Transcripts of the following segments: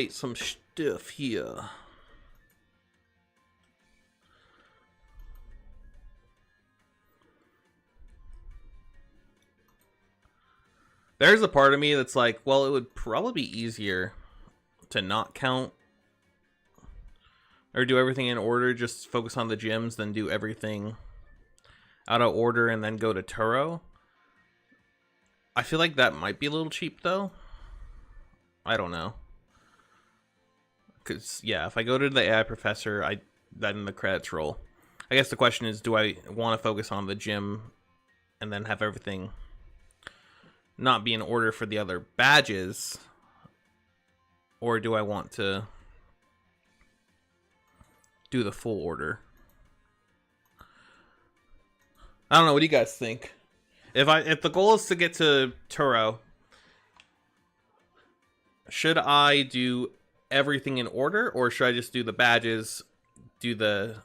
some stuff here. There's a part of me that's like, well, it would probably be easier to not count or do everything in order, just focus on the gyms, then do everything out of order and then go to Turo. I feel like that might be a little cheap though. I don't know. Because, yeah, if I go to the AI professor, then the credits roll. I guess the question is, do I want to focus on the gym and then have everything not be in order for the other badges? Or do I want to do the full order? I don't know. What do you guys think? If the goal is to get to Turo, should I do everything in order, or should I just do the badges, do the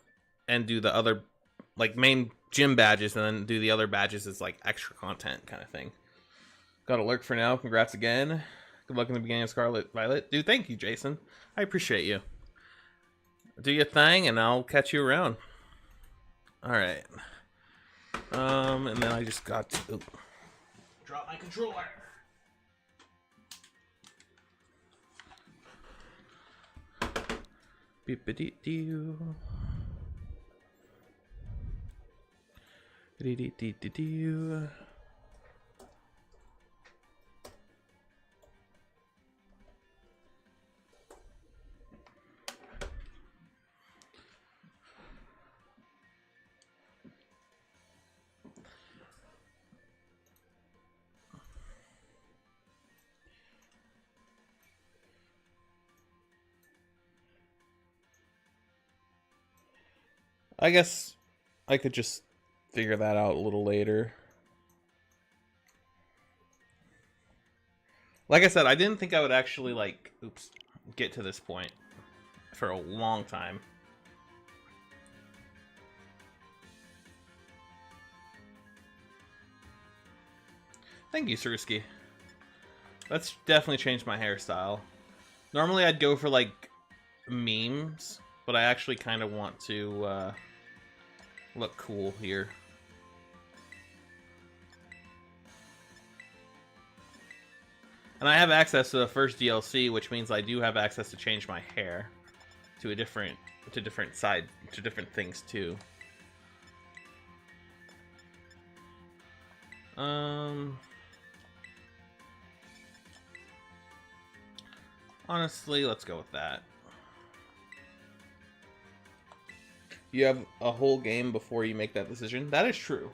other like main gym badges, and then do the other badges as like extra content kind of thing? Got a lurk for now. Congrats again. Good luck in the beginning of Scarlet Violet. Dude, thank you, Jason. I appreciate you. Do your thing, and I'll catch you around. All right. And then I just got to drop my controller. Beep-a-dee-dee-doo. Dee-dee-dee-dee-doo. I guess I could just figure that out a little later. Like I said, I didn't think I would actually, like, get to this point for a long time. Thank you, Sursky. That's definitely changed my hairstyle. Normally I'd go for, like, memes, but I actually kind of want to, look cool here. And I have access to the first DLC, which means I do have access to change my hair to different things too. Honestly, let's go with that. You have a whole game before you make that decision. That is true.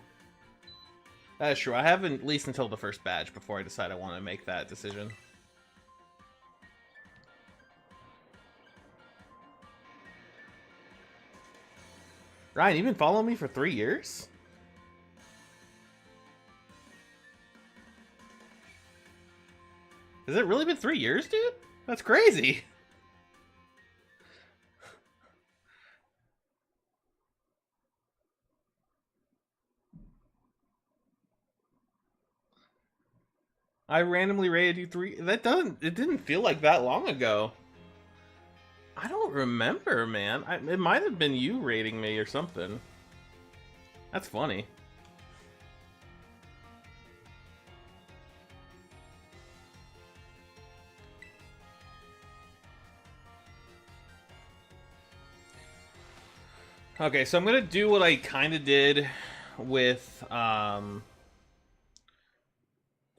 That is true. I have at least until the first badge before I decide I want to make that decision. Ryan, you've been following me for 3 years? Has it really been 3 years, dude? That's crazy. I randomly rated you 3. It didn't feel like that long ago. I don't remember, man. It might have been you rating me or something. That's funny. Okay, so I'm gonna do what I kind of did with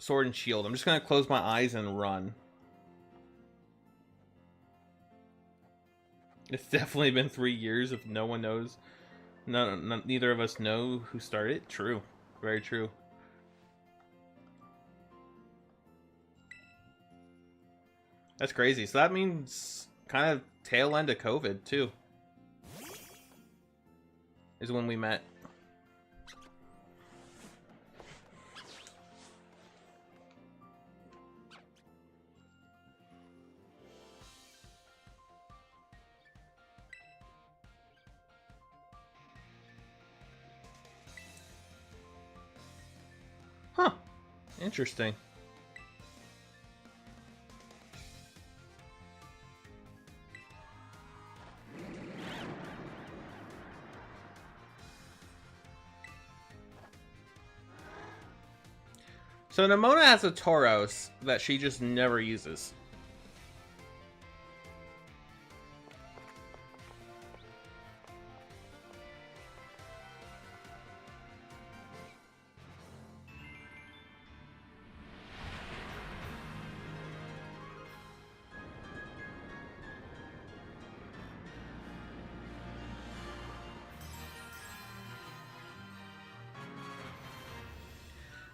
Sword and Shield. I'm just gonna close my eyes and run. It's definitely been 3 years if no one knows. Neither of us know who started. True. Very true. That's crazy. So that means kind of tail end of COVID too. Is when we met. Huh. Interesting. So Nimona has a Tauros that she just never uses.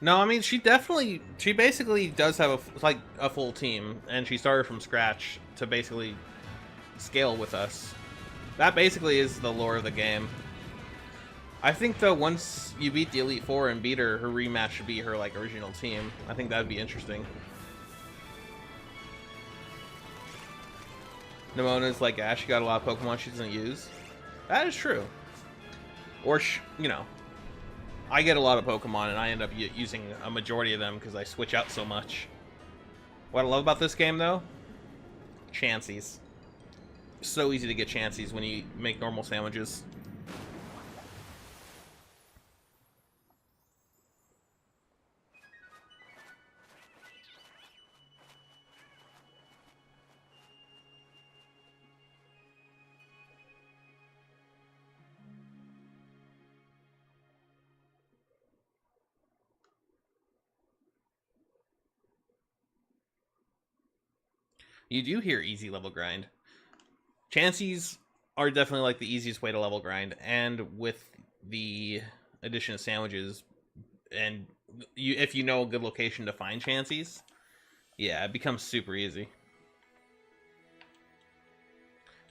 No, I mean she basically does have a full team, and she started from scratch to basically scale with us. That basically is the lore of the game. I think though once you beat the Elite Four and beat her, her rematch should be her like original team. I think that'd be interesting. Nimona's like Ash, she got a lot of Pokemon she doesn't use. That is true. Or you know, I get a lot of Pokemon and I end up using a majority of them because I switch out so much. What I love about this game though, Chanseys. So easy to get Chanseys when you make normal sandwiches. You do hear easy level grind. Chanseys are definitely like the easiest way to level grind, and with the addition of sandwiches, and if you know a good location to find Chanseys, yeah, it becomes super easy.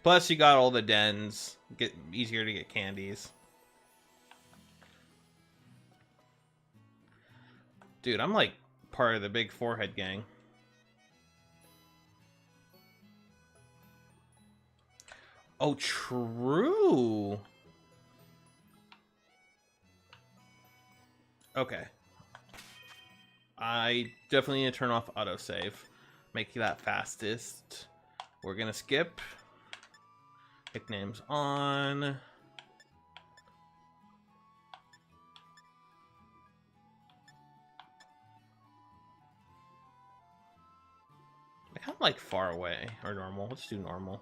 Plus, you got all the dens, get easier to get candies. Dude, I'm like part of the big forehead gang. Oh, true. Okay. I definitely need to turn off autosave. Make that fastest. We're gonna skip. Nicknames on. I kind of like far away or normal. Let's do normal.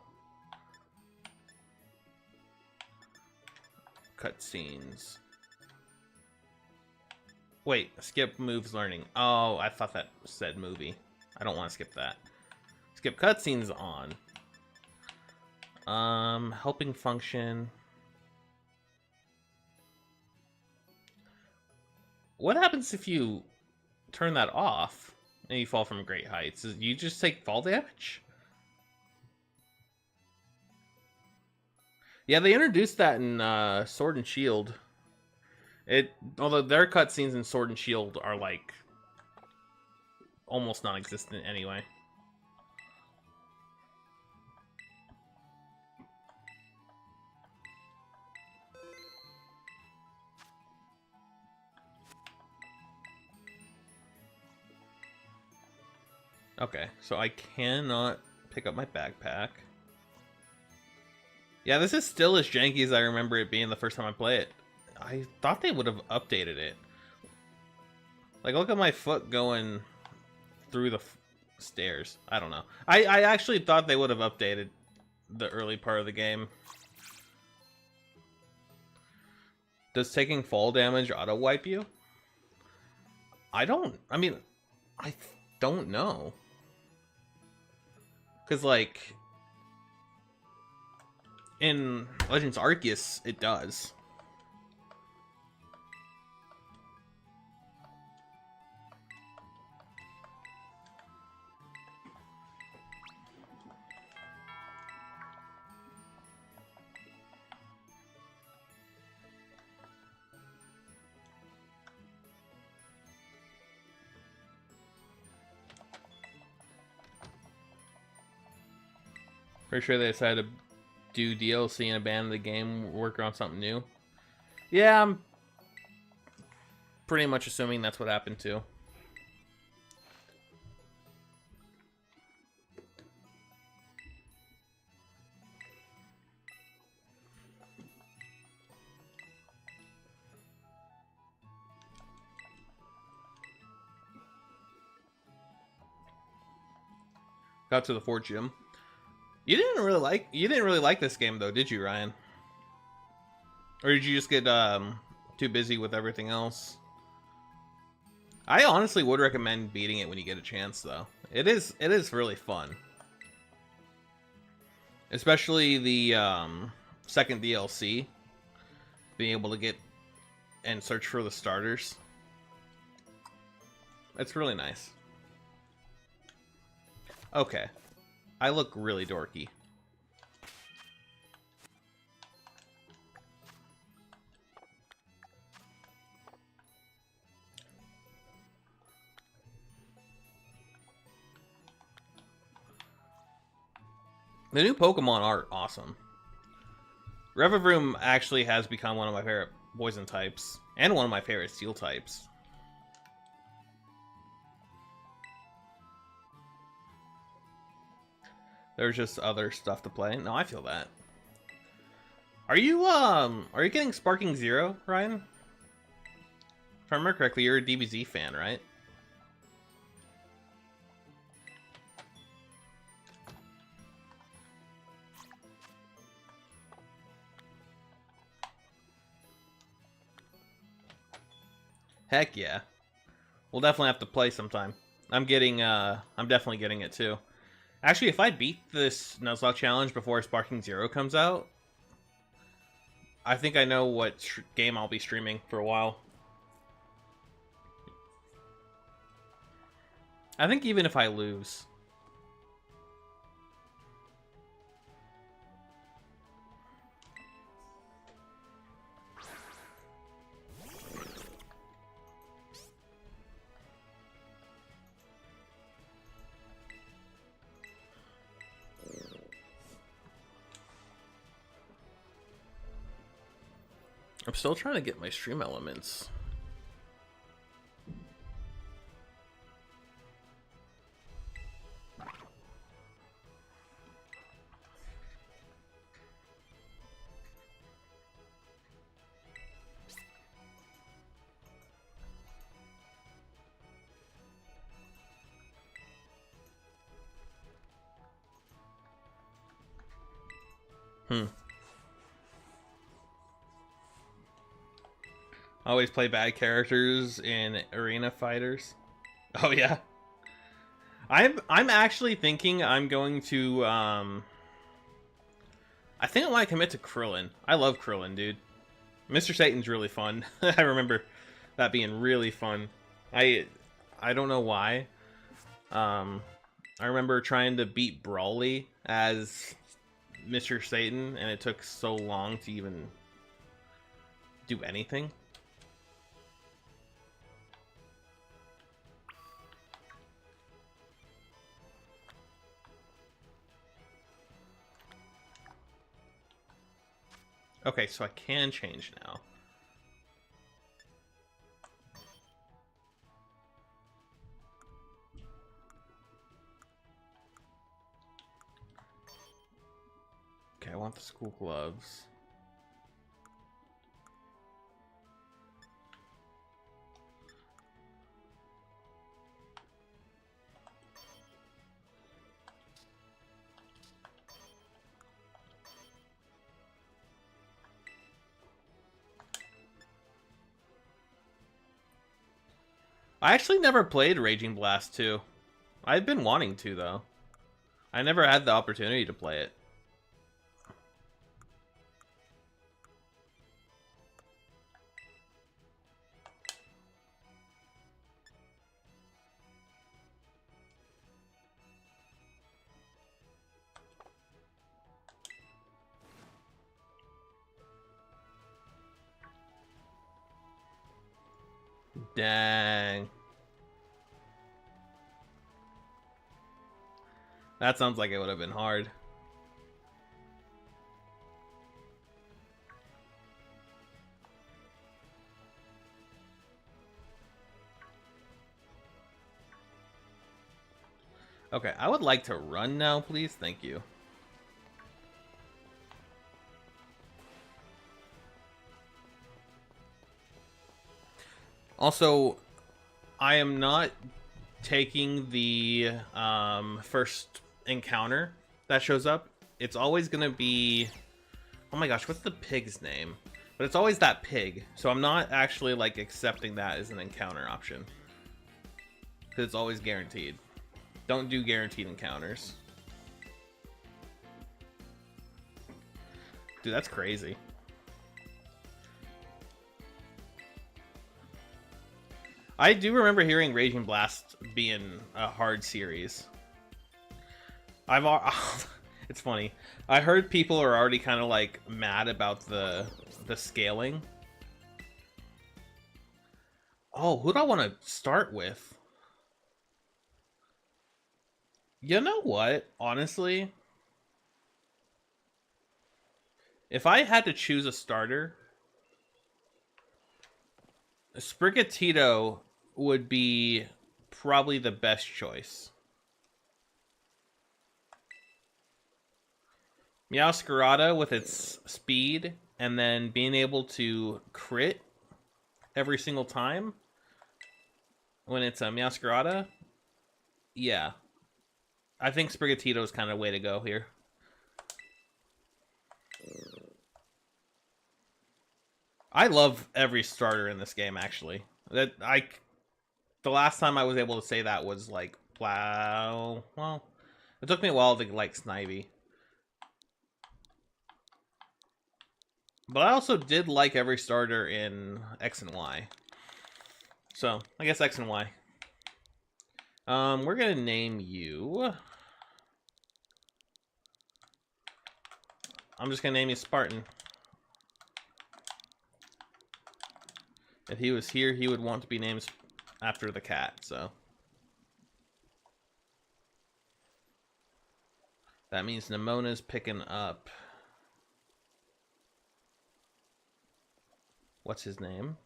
Cutscenes. Wait, skip moves learning. Oh, I thought that said movie. I don't want to skip that. Skip cutscenes on. Helping function. What happens if you turn that off and you fall from great heights? You just take fall damage? Yeah, they introduced that in Sword and Shield. Although their cutscenes in Sword and Shield are like almost non-existent anyway. Okay, so I cannot pick up my backpack. Yeah, this is still as janky as I remember it being the first time I play it. I thought they would have updated it. Like, look at my foot going through the stairs. I don't know. I actually thought they would have updated the early part of the game. Does taking fall damage auto-wipe you? I don't know. Because, like, in Legends Arceus, it does. Pretty sure they decided to do DLC and abandon the game, work on something new. Yeah, I'm pretty much assuming that's what happened too. Got to the 4th gym. You didn't really like this game though, did you, Ryan? Or did you just get too busy with everything else? I honestly would recommend beating it when you get a chance, though. It is really fun, especially the second DLC. Being able to get and search for the starters. It's really nice. Okay, I look really dorky. The new Pokemon are awesome. Revavroom actually has become one of my favorite poison types, and one of my favorite steel types. There's just other stuff to play. No, I feel that. Are you getting Sparking Zero, Ryan? If I remember correctly, you're a DBZ fan, right? Heck yeah. We'll definitely have to play sometime. I'm definitely getting it too. Actually, if I beat this Nuzlocke challenge before Sparking Zero comes out, I think I know what game I'll be streaming for a while. I think even if I lose. I'm still trying to get my stream elements. Always play bad characters in arena fighters. Oh yeah. I'm actually thinking I'm going to I think I might commit to Krillin. I love Krillin, dude. Mr. Satan's really fun. I remember that being really fun. I don't know why. I remember trying to beat Brawly as Mr. Satan, and it took so long to even do anything. Okay, so I can change now. Okay, I want the school gloves. I actually never played Raging Blast 2. I've been wanting to, though. I never had the opportunity to play it. Dang. That sounds like it would have been hard. Okay, I would like to run now, please. Thank you. Also, I am not taking the first encounter that shows up, it's always gonna be, oh my gosh, what's the pig's name? But it's always that pig, so I'm not actually like accepting that as an encounter option, because it's always guaranteed. Don't do guaranteed encounters. Dude, that's crazy. I do remember hearing Raging Blast being a hard series. It's funny. I heard people are already kind of like mad about the scaling. Oh, who do I want to start with? You know what? Honestly, if I had to choose a starter, Sprigatito would be probably the best choice. Meowscarada with its speed and then being able to crit every single time when it's a Meowscarada, yeah. I think Sprigatito is kind of way to go here. I love every starter in this game, actually. The last time I was able to say that was like, wow. Well, it took me a while to like Snivy. But I also did like every starter in X and Y. So, I guess X and Y. We're gonna name you... I'm just gonna name you Spartan. If he was here, he would want to be named after the cat, so. That means Nemona's picking up... What's his name?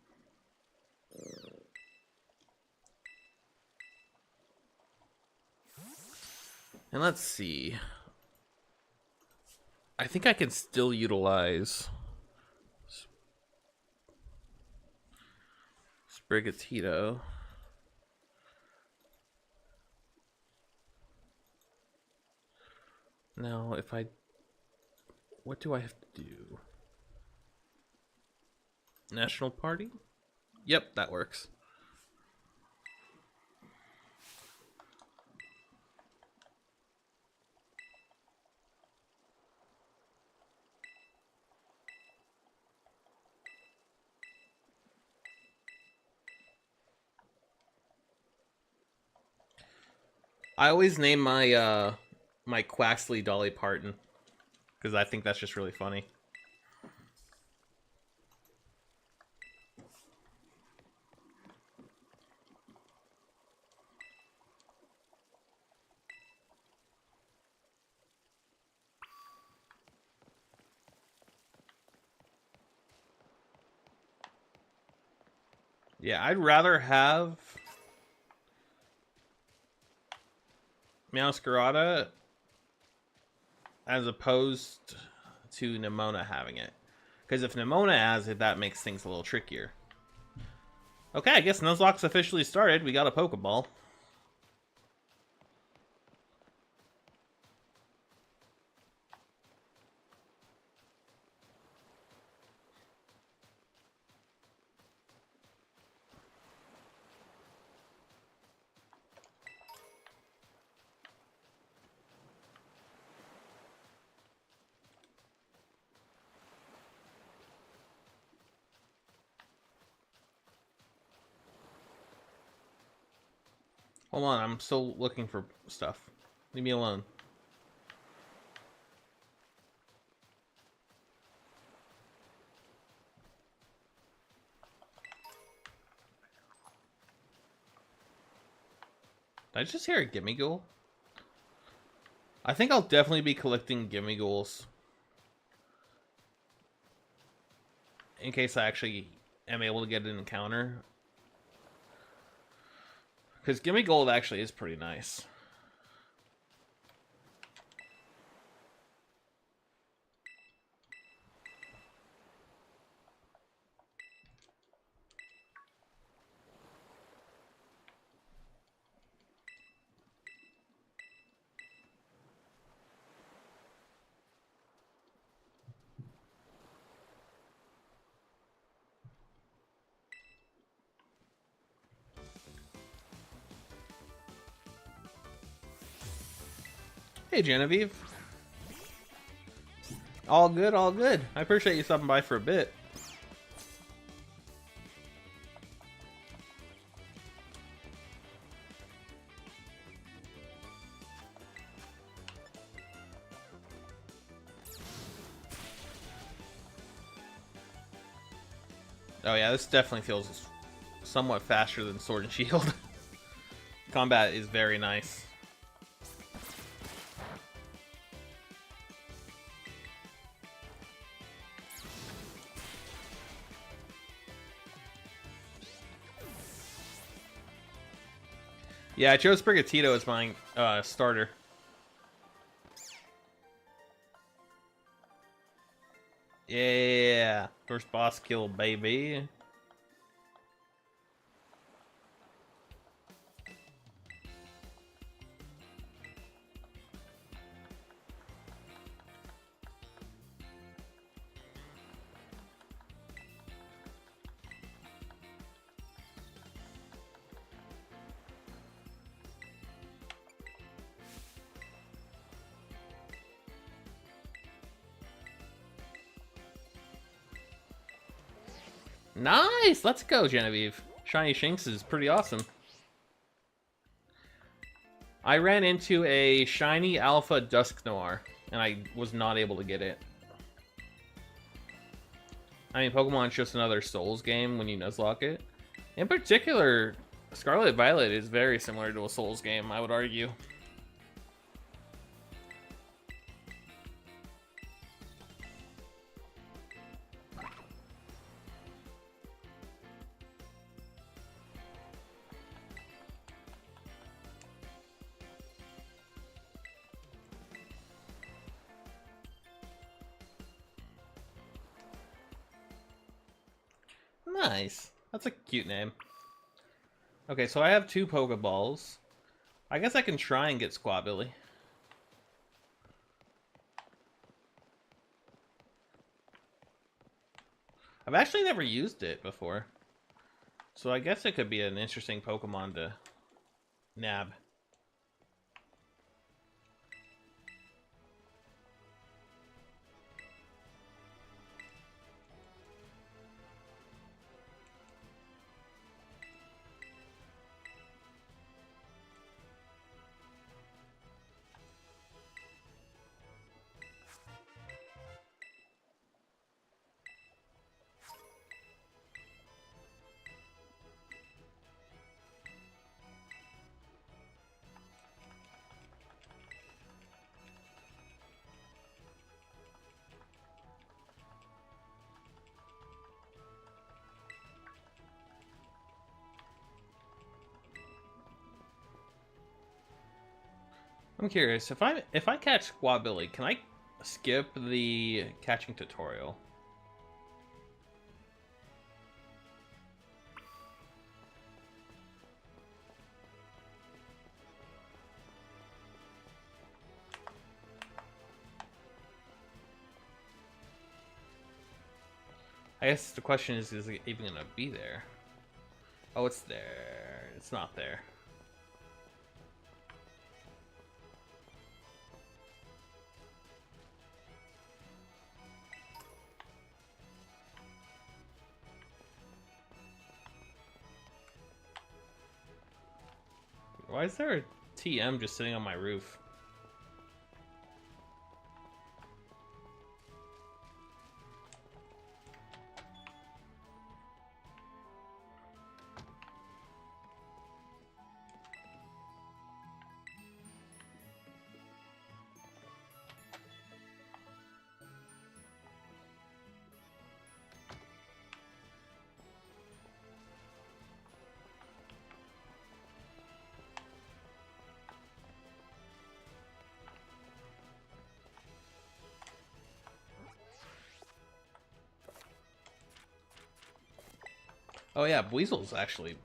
And let's see. I think I can still utilize Sprigatito. Now, if I... What do I have to do? National Party? Yep, that works. I always name my my Quaxley Dolly Parton because I think that's just really funny. Yeah, I'd rather have Meowscarada as opposed to Nemona having it. Because if Nemona has it, that makes things a little trickier. Okay, I guess Nuzlocke's officially started. We got a Pokeball. Hold on, I'm still looking for stuff. Leave me alone. Did I just hear a Gimmighoul? I think I'll definitely be collecting Gimmighouls in case I actually am able to get an encounter. Because Gimmighoul actually is pretty nice. Hey, Genevieve. All good, all good. I appreciate you stopping by for a bit. Oh yeah, this definitely feels somewhat faster than Sword and Shield. Combat is very nice. Yeah, I chose Sprigatito as my starter. Yeah, first boss kill, baby. Nice! Let's go, Genevieve. Shiny Shinx is pretty awesome. I ran into a shiny Alpha Dusknoir, and I was not able to get it. I mean, Pokemon's just another Souls game when you Nuzlocke it. In particular, Scarlet Violet is very similar to a Souls game, I would argue. Nice. That's a cute name. Okay, so I have 2 Pokeballs. I guess I can try and get Squabilly. I've actually never used it before. So I guess it could be an interesting Pokemon to nab. I'm curious, if I catch Squabilly, can I skip the catching tutorial? I guess the question is it even gonna be there? Oh, it's there. It's not there. Why is there a TM just sitting on my roof? Oh yeah, Weasel's actually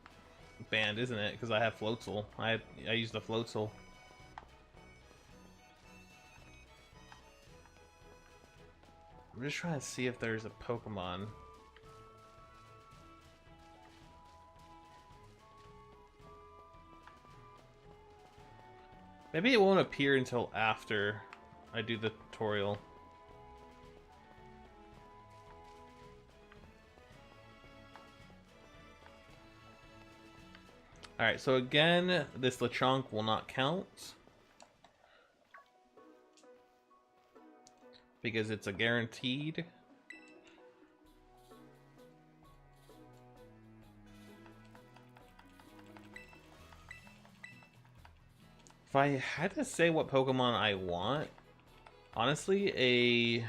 banned, isn't it? Because I have Floatzle. I use the Floatzle. I'm just trying to see if there's a Pokemon. Maybe it won't appear until after I do the tutorial. Alright, so again, this Lechonk will not count. Because it's a guaranteed. If I had to say what Pokemon I want, honestly,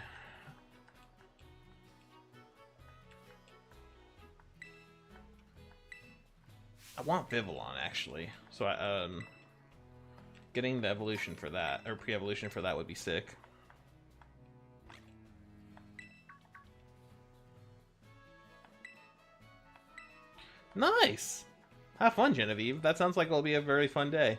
I want Vivillon actually. So getting the evolution for that, or pre-evolution for that would be sick. Nice! Have fun, Genevieve. That sounds like it'll be a very fun day.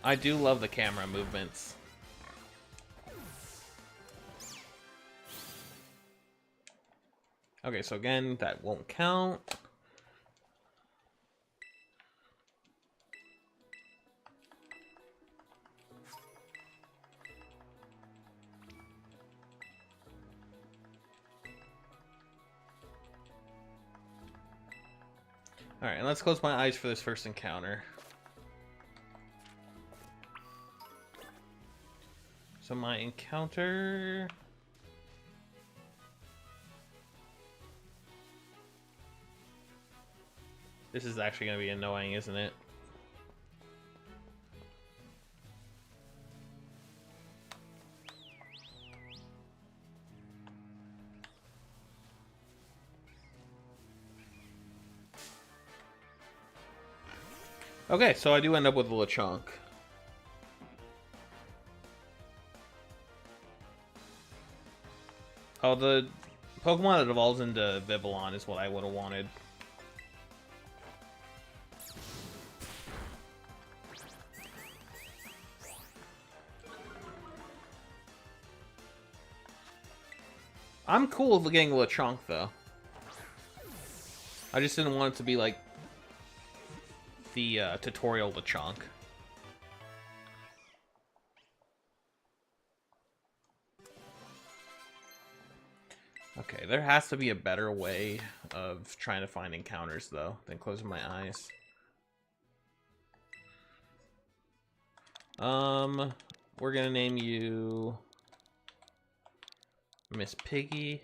I do love the camera movements. Okay, so again, that won't count. Alright, and let's close my eyes for this first encounter. So my encounter... This is actually going to be annoying, isn't it? Okay, so I do end up with a Lechonk. Oh, the Pokemon that evolves into Vivillon is what I would have wanted. I'm cool with getting a Lechonk, though. I just didn't want it to be like the tutorial Lechonk. Okay, there has to be a better way of trying to find encounters, though, than closing my eyes. We're gonna name you Miss Piggy.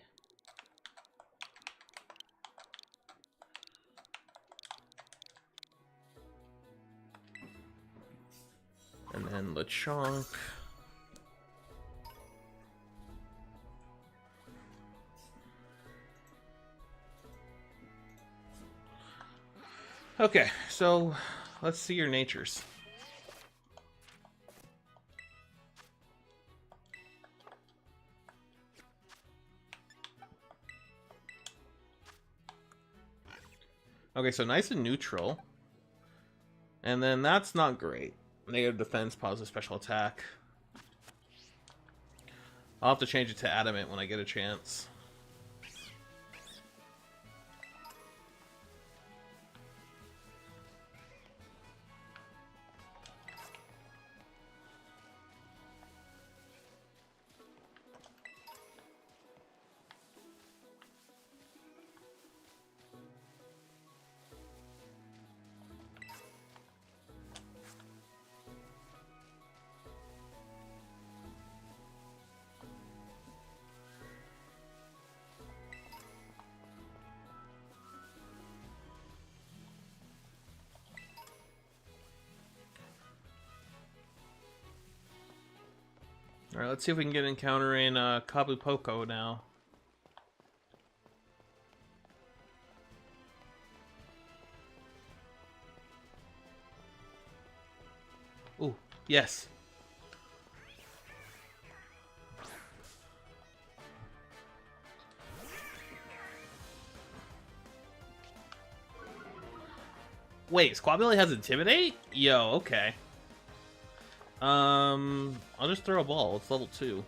And then Lechonk. Okay, so let's see your natures. Okay, so nice and neutral. And then that's not great. Negative defense, positive special attack. I'll have to change it to adamant when I get a chance. Alright, let's see if we can get an encounter in Kabupoko now. Ooh, yes. Wait, Squabbilly has Intimidate? Yo, okay. I'll just throw a ball. It's level 2.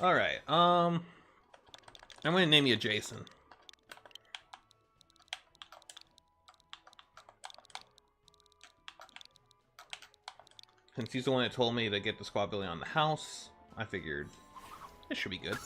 Alright, I'm gonna name you Jason. Since he's the one that told me to get the Squabbilly on the house, I figured it should be good.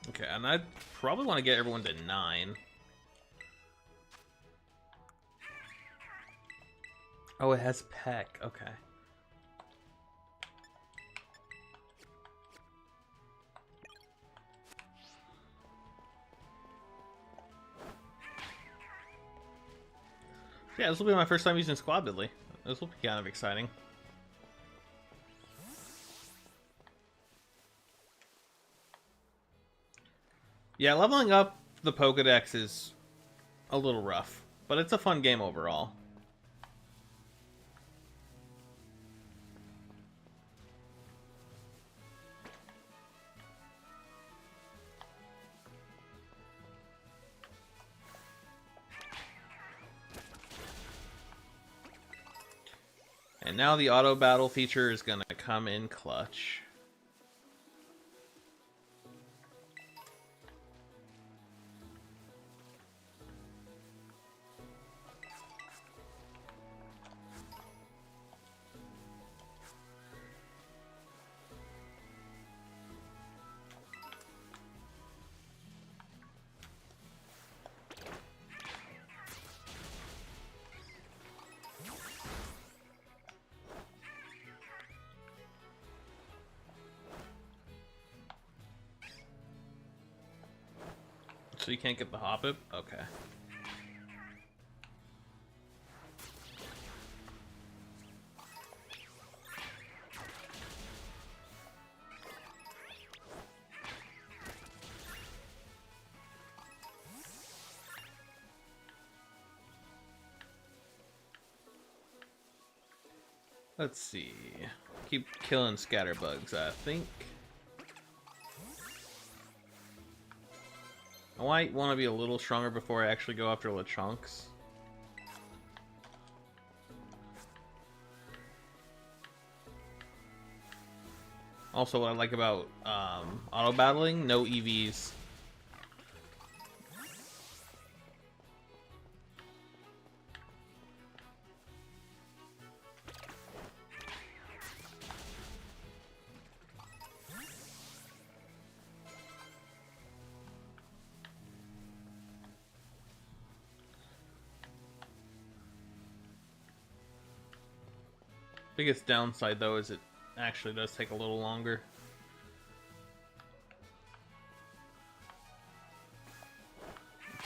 Okay, and I probably want to get everyone to 9. Oh, it has Peck. Okay. Yeah, this will be my first time using Squabbilly. This will be kind of exciting. Yeah, leveling up the Pokédex is a little rough, but it's a fun game overall. And now the auto battle feature is going to come in clutch. So you can't get the Hoppip? Okay. Let's see. Keep killing scatterbugs, I think. I might want to be a little stronger before I actually go after Lechonks. Also, what I like about auto battling, no EVs. Biggest downside though is it actually does take a little longer.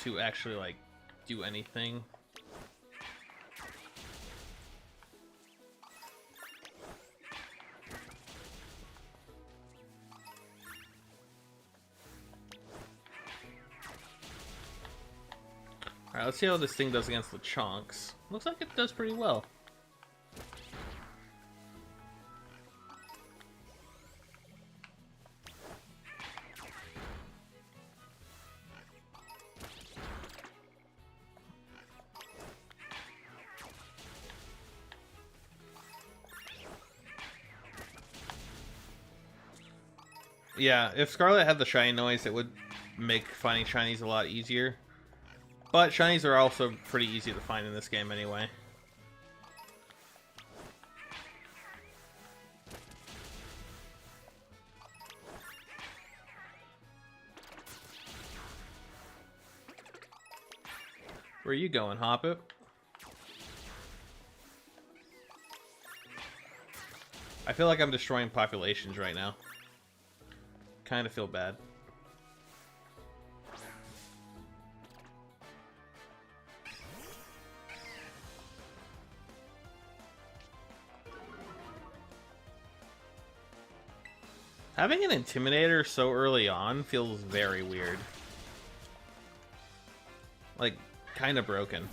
To actually like do anything. Alright, let's see how this thing does against the Chonks. Looks like it does pretty well. Yeah, if Scarlet had the shiny noise, it would make finding shinies a lot easier. But shinies are also pretty easy to find in this game anyway. Where are you going, Hoppet? I feel like I'm destroying populations right now. Kind of feel bad. Having an Intimidator so early on feels very weird. Like, kind of broken.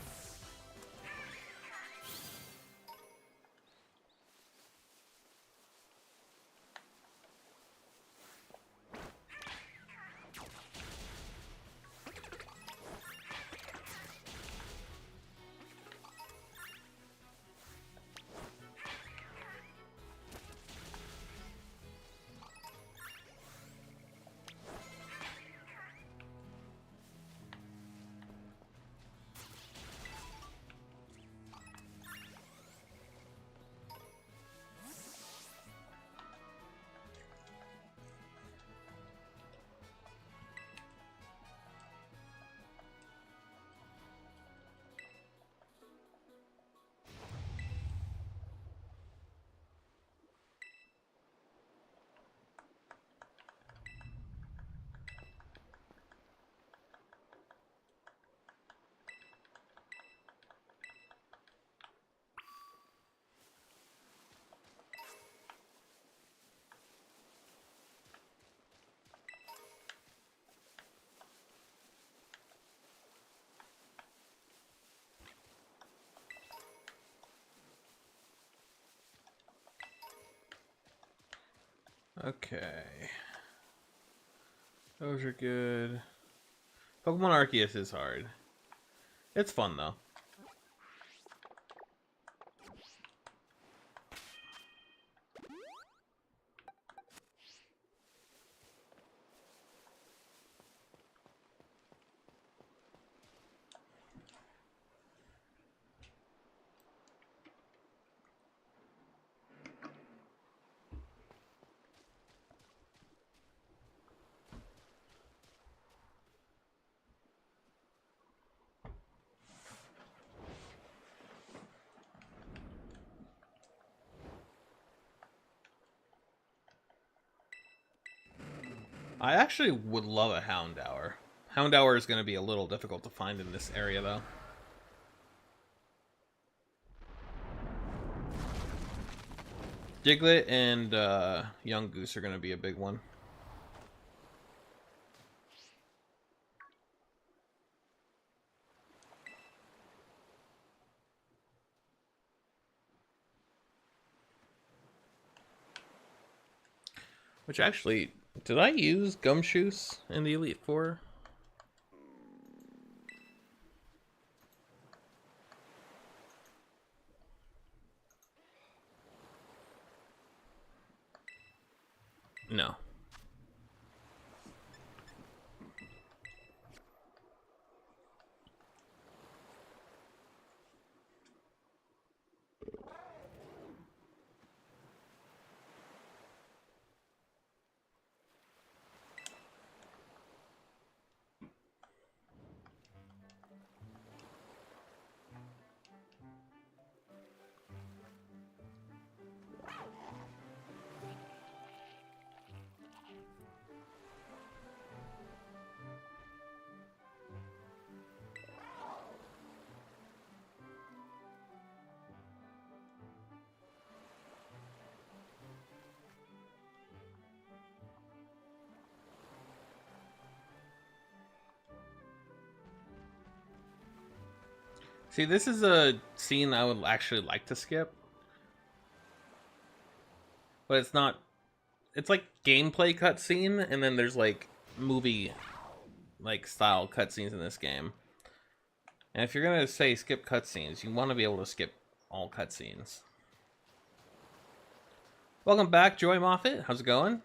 Okay. Those are good. Pokemon Arceus is hard. It's fun, though. I actually would love a Houndour. Houndour is going to be a little difficult to find in this area, though. Diglett and Young Goose are going to be a big one. Which actually, did I use Gumshoes in the Elite Four? No. See, this is a scene I would actually like to skip. But it's not... It's like gameplay cutscene, and then there's like movie like style cutscenes in this game. And if you're gonna say skip cutscenes, you want to be able to skip all cutscenes. Welcome back, Joy Moffat. How's it going?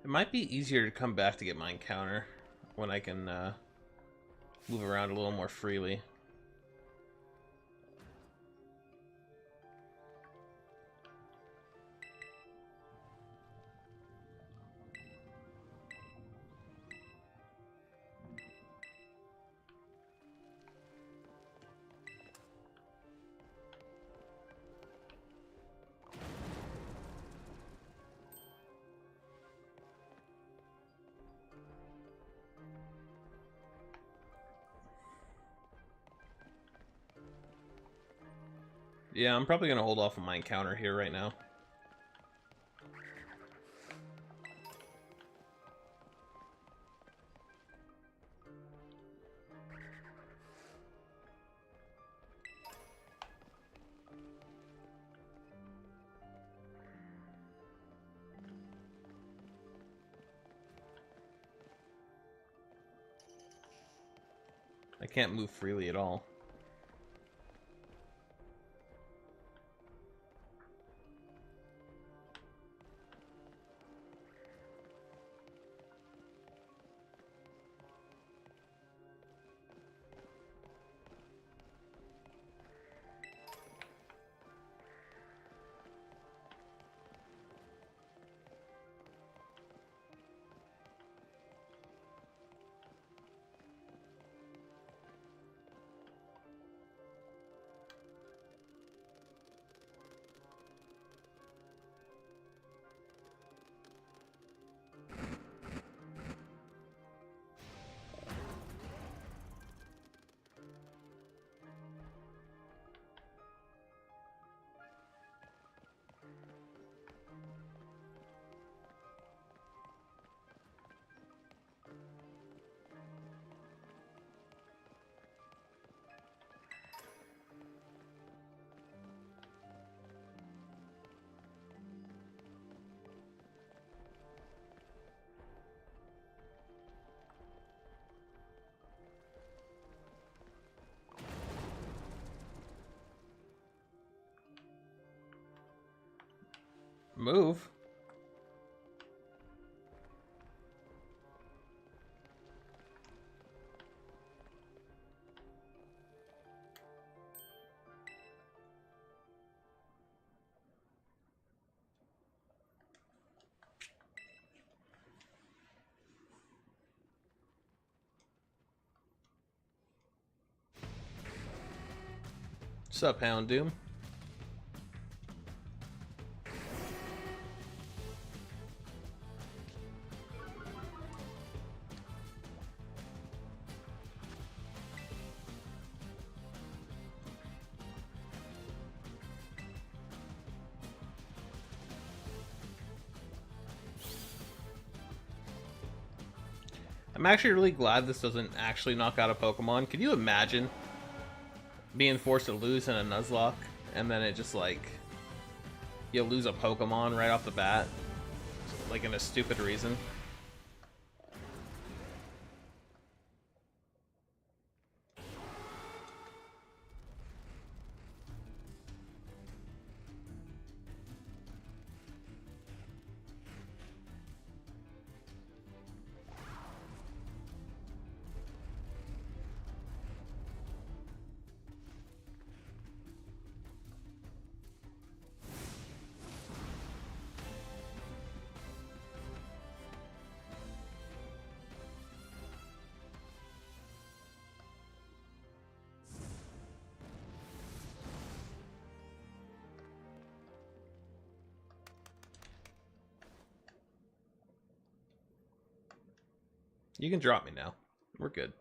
It might be easier to come back to get my encounter, when I can move around a little more freely. Yeah, I'm probably going to hold off on my encounter here right now. I can't move freely at all. Move. What's up, Houndoom? I'm actually really glad this doesn't actually knock out a Pokemon. Can you imagine being forced to lose in a Nuzlocke and then it just like you lose a Pokemon right off the bat, like in a stupid reason? You can drop me now. We're good.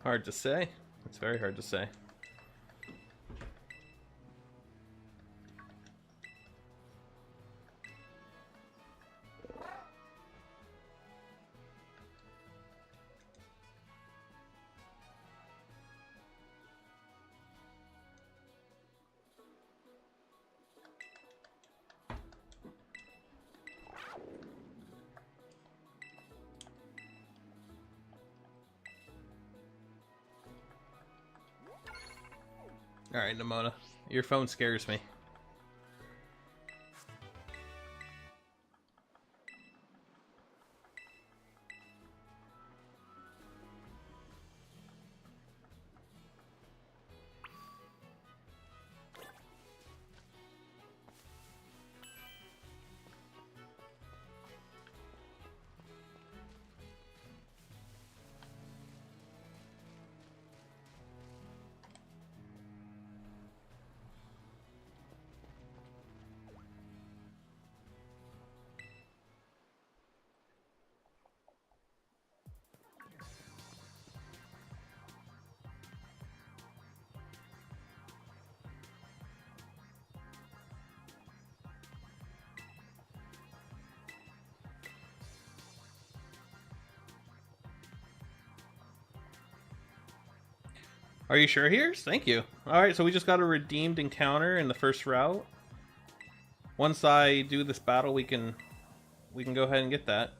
Hard to say. It's very hard to say. Alright, Nimona. Your phone scares me. Are you sure, Here's? Thank you. Alright, so we just got a redeemed encounter in the first route. Once I do this battle, we can go ahead and get that.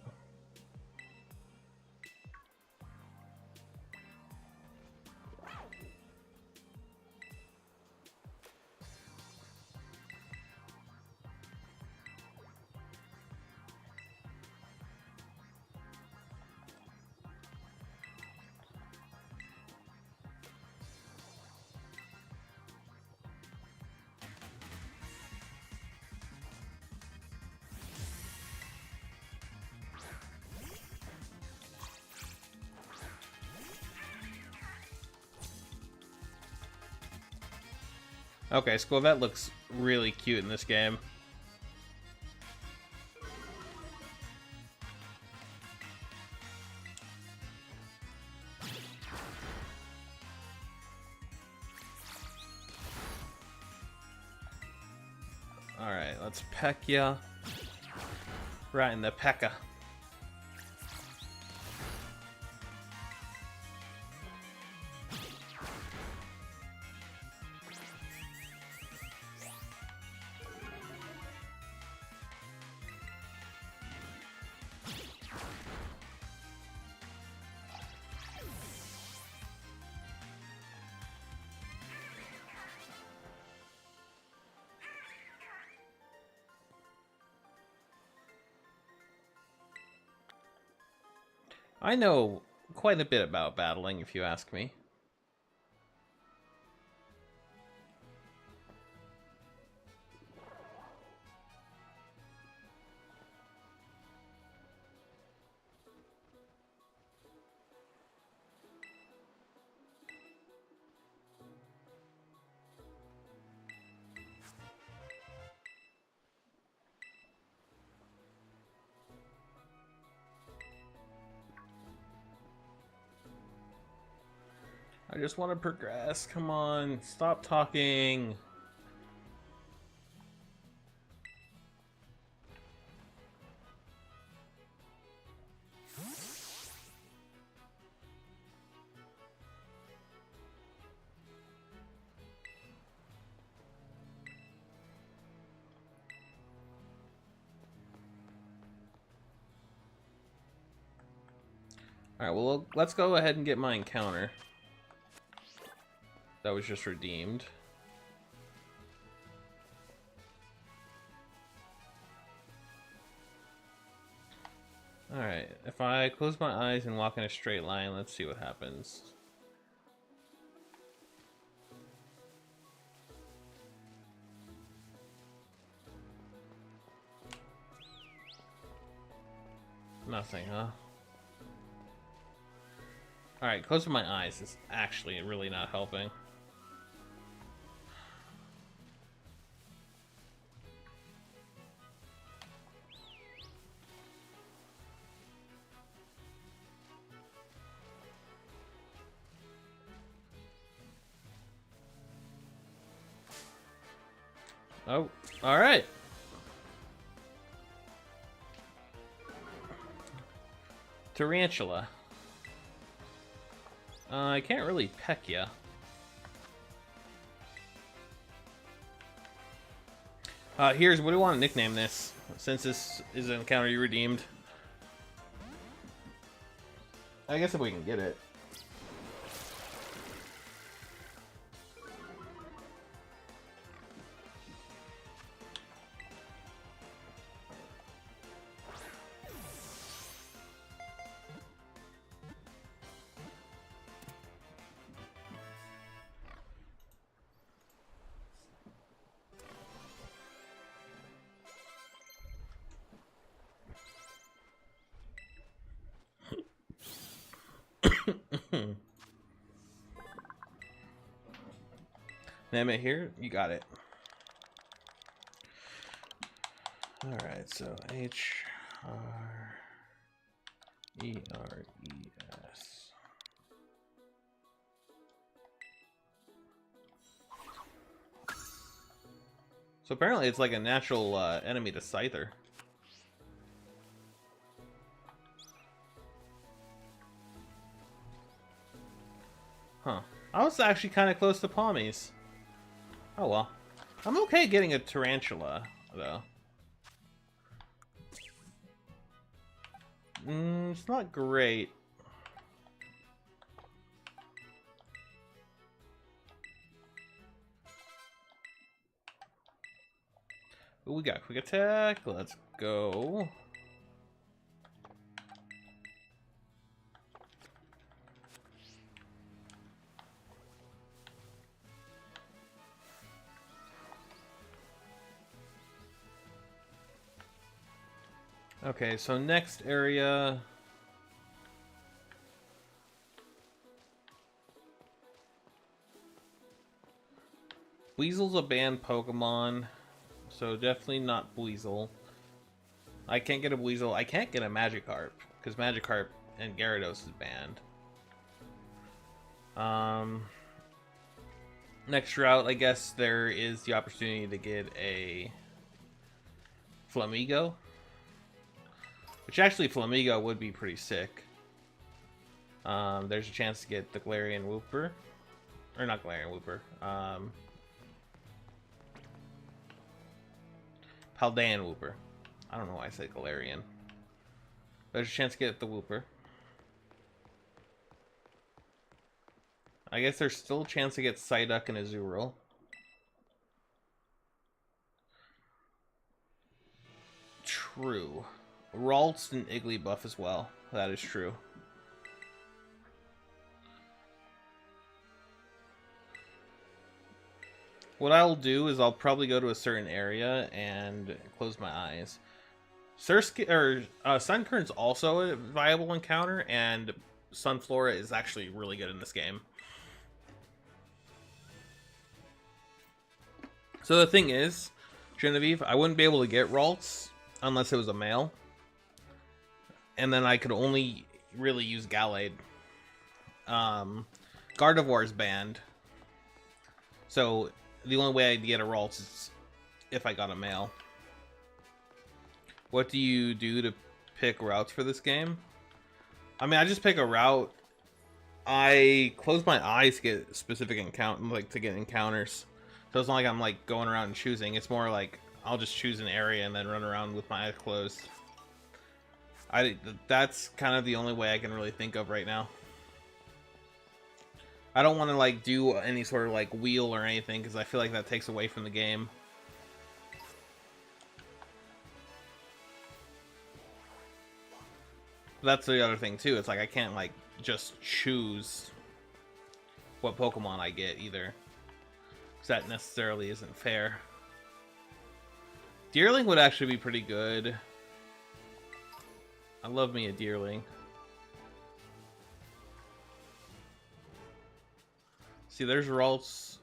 Okay, Squavette looks really cute in this game. Alright, let's peck ya. Right in the pekka. I know quite a bit about battling, if you ask me. I just want to progress. Come on, stop talking. Alright, well, let's go ahead and get my encounter. That was just redeemed. Alright, if I close my eyes and walk in a straight line, let's see what happens. Nothing, huh? Alright, closing my eyes is actually really not helping. Oh, alright. Tarantula. I can't really peck ya. Here's what do you want to nickname this, since this is an encounter you redeemed. I guess if we can get it. Name it here. You got it. Alright, so H-R-E-R-E-S. So apparently it's like a natural enemy to Scyther. Huh. I was actually kind of close to Palmies. Oh well. I'm okay getting a Tarantula, though. It's not great. Ooh, we got quick attack. Let's go. Okay, so next area. Weasel's a banned Pokemon, so definitely not Weasel. I can't get a Weasel. I can't get a Magikarp, because Magikarp and Gyarados is banned. Next route, I guess there is the opportunity to get a Flamigo. Which actually, Flamigo would be pretty sick. There's a chance to get the Galarian Wooper. Or not Galarian Wooper. Paldean Wooper. I don't know why I said Galarian. There's a chance to get the Wooper. I guess there's still a chance to get Psyduck and Azurill. True. Ralts and Igglybuff as well. That is true. What I'll do is I'll probably go to a certain area and close my eyes. Sunkern's also a viable encounter, and Sunflora is actually really good in this game. So the thing is, Genevieve, I wouldn't be able to get Ralts unless it was a male. And then I could only really use Gallade. Gardevoir is banned. So the only way I'd get a Ralts is if I got a male. What do you do to pick routes for this game? I mean, I just pick a route. I close my eyes to get specific to get encounters. So it's not like I'm like going around and choosing. It's more like I'll just choose an area and then run around with my eyes closed. That's kind of the only way I can really think of right now. I don't want to like do any sort of like wheel or anything because I feel like that takes away from the game. That's the other thing too. It's like I can't like just choose what Pokemon I get either. Because that necessarily isn't fair. Deerling would actually be pretty good. I love me a Deerling. See, there's Ralts.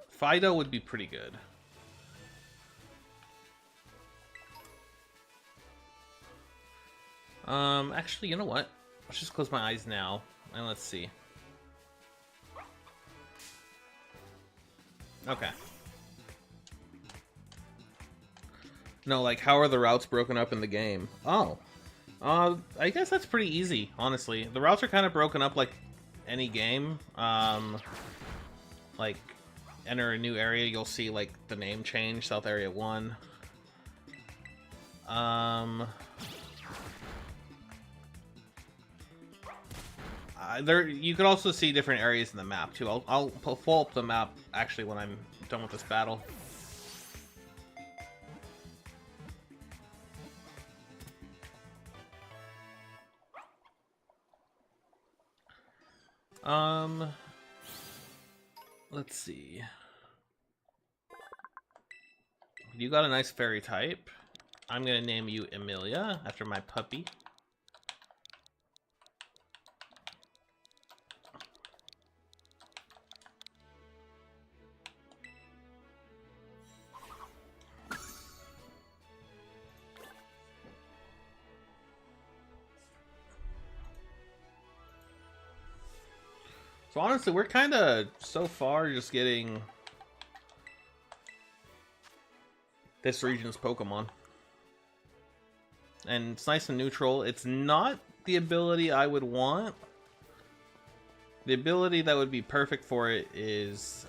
Fido would be pretty good. Actually, you know what? Let's just close my eyes now, and let's see. Okay. No, like, how are the routes broken up in the game? Oh. I guess that's pretty easy, honestly. The routes are kind of broken up like any game. Like, enter a new area, you'll see, like, the name change, South Area 1. You can also see different areas in the map, too. I'll pull up the map, actually, when I'm done with this battle. Let's see. You got a nice fairy type. I'm gonna name you Emilia after my puppy. So honestly, we're kind of, so far, just getting this region's Pokemon. And it's nice and neutral. It's not the ability I would want. The ability that would be perfect for it is,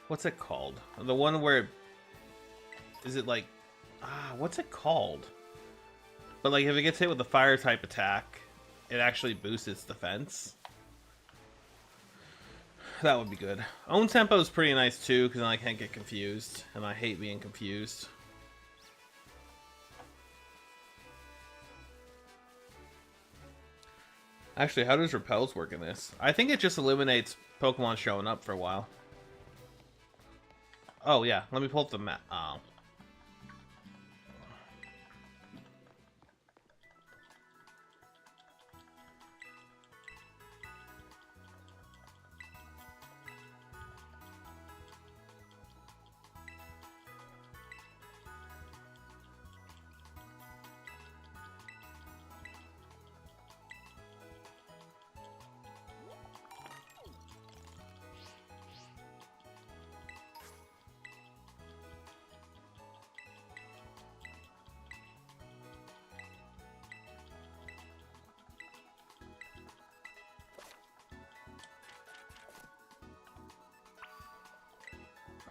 what's it called? The one where, is it like, what's it called? But like, if it gets hit with a fire type attack, it actually boosts its defense. That would be good. Own tempo is pretty nice too, because then I can't get confused, and I hate being confused. Actually, how does repels work in this? I think it just eliminates Pokemon showing up for a while. Oh yeah, let me pull up the map. Oh.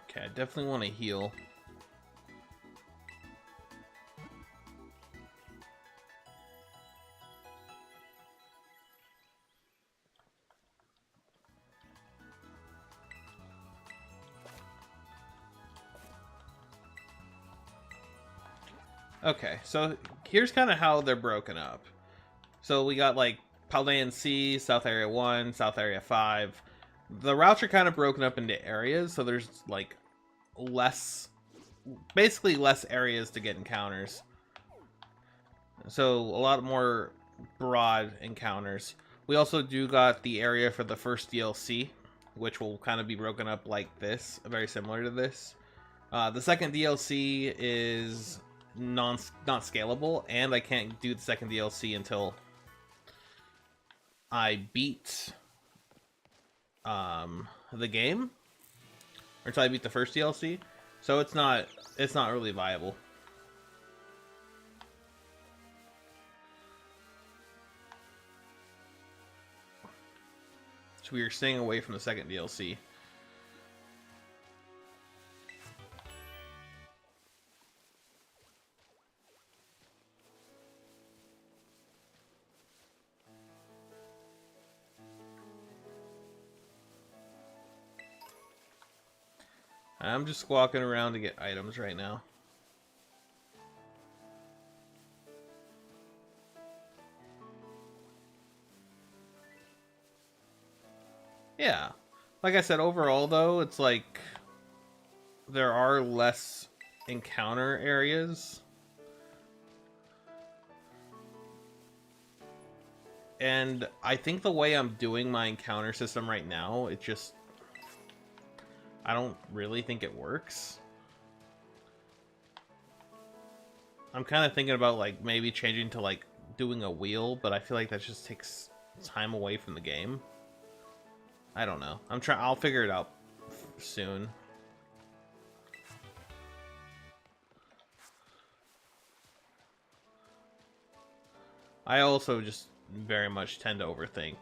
Okay, I definitely want to heal. Okay, so here's kind of how they're broken up. So we got like Paldean Sea, South Area 1, South Area 5. The routes are kind of broken up into areas, so there's like basically less areas to get encounters. So a lot more broad encounters. We also do got the area for the first DLC, which will kind of be broken up like this, very similar to this. The second DLC is not scalable, and I can't do the second DLC until I beat the game, or until I beat the first DLC. So it's not really viable. So we are staying away from the second DLC. I'm just walking around to get items right now. Yeah. Like I said, overall though, it's like there are less encounter areas. And I think the way I'm doing my encounter system right now, it just, I don't really think it works. I'm kind of thinking about like maybe changing to like doing a wheel, but I feel like that just takes time away from the game. I don't know. I'll figure it out soon. I also just very much tend to overthink.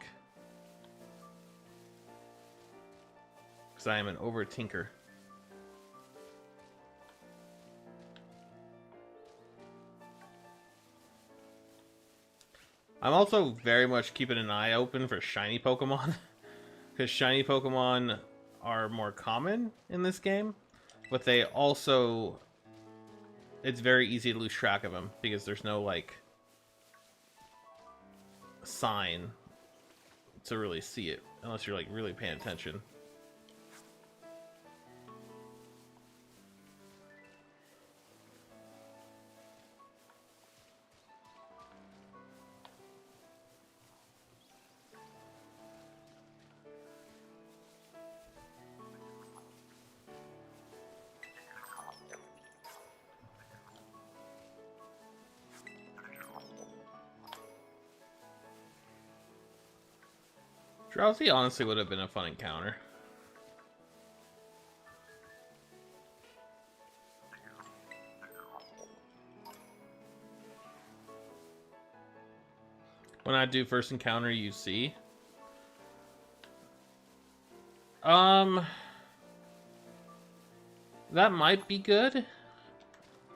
Because I am an overtinker. I'm also very much keeping an eye open for shiny Pokemon. Because shiny Pokemon are more common in this game. But they also... It's very easy to lose track of them. Because there's no, like... sign to really see it. Unless you're, like, really paying attention. Drowsy honestly would have been a fun encounter. When I do first encounter, you see. That might be good.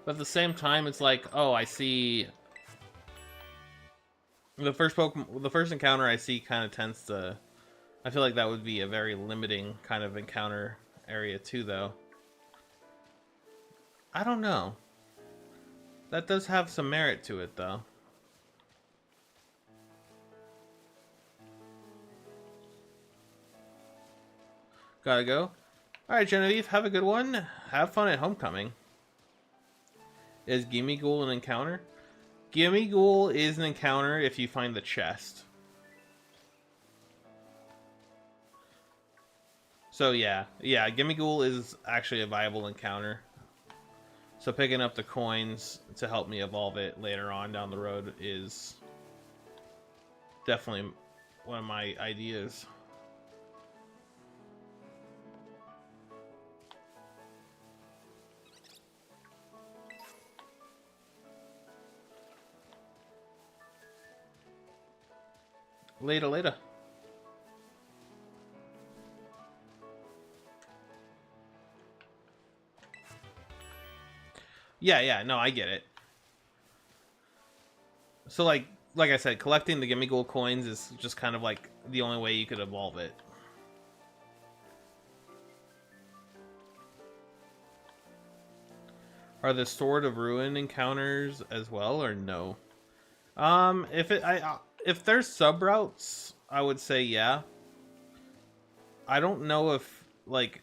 But at the same time, it's like, oh, I see... The first encounter I see kind of tends to... I feel like that would be a very limiting kind of encounter area too, though. I don't know. That does have some merit to it, though. Gotta go. Alright, Genevieve, have a good one. Have fun at homecoming. Is Gimmighoul an encounter? Gimmighoul is an encounter if you find the chest. So yeah, Gimmighoul is actually a viable encounter. So picking up the coins to help me evolve it later on down the road is definitely one of my ideas. Later. Yeah, no, I get it. So like I said, collecting the Gimmighoul coins is just kind of like the only way you could evolve it. Are the Sword of Ruin encounters as well, or no? If there's sub routes, I would say yeah. I don't know if like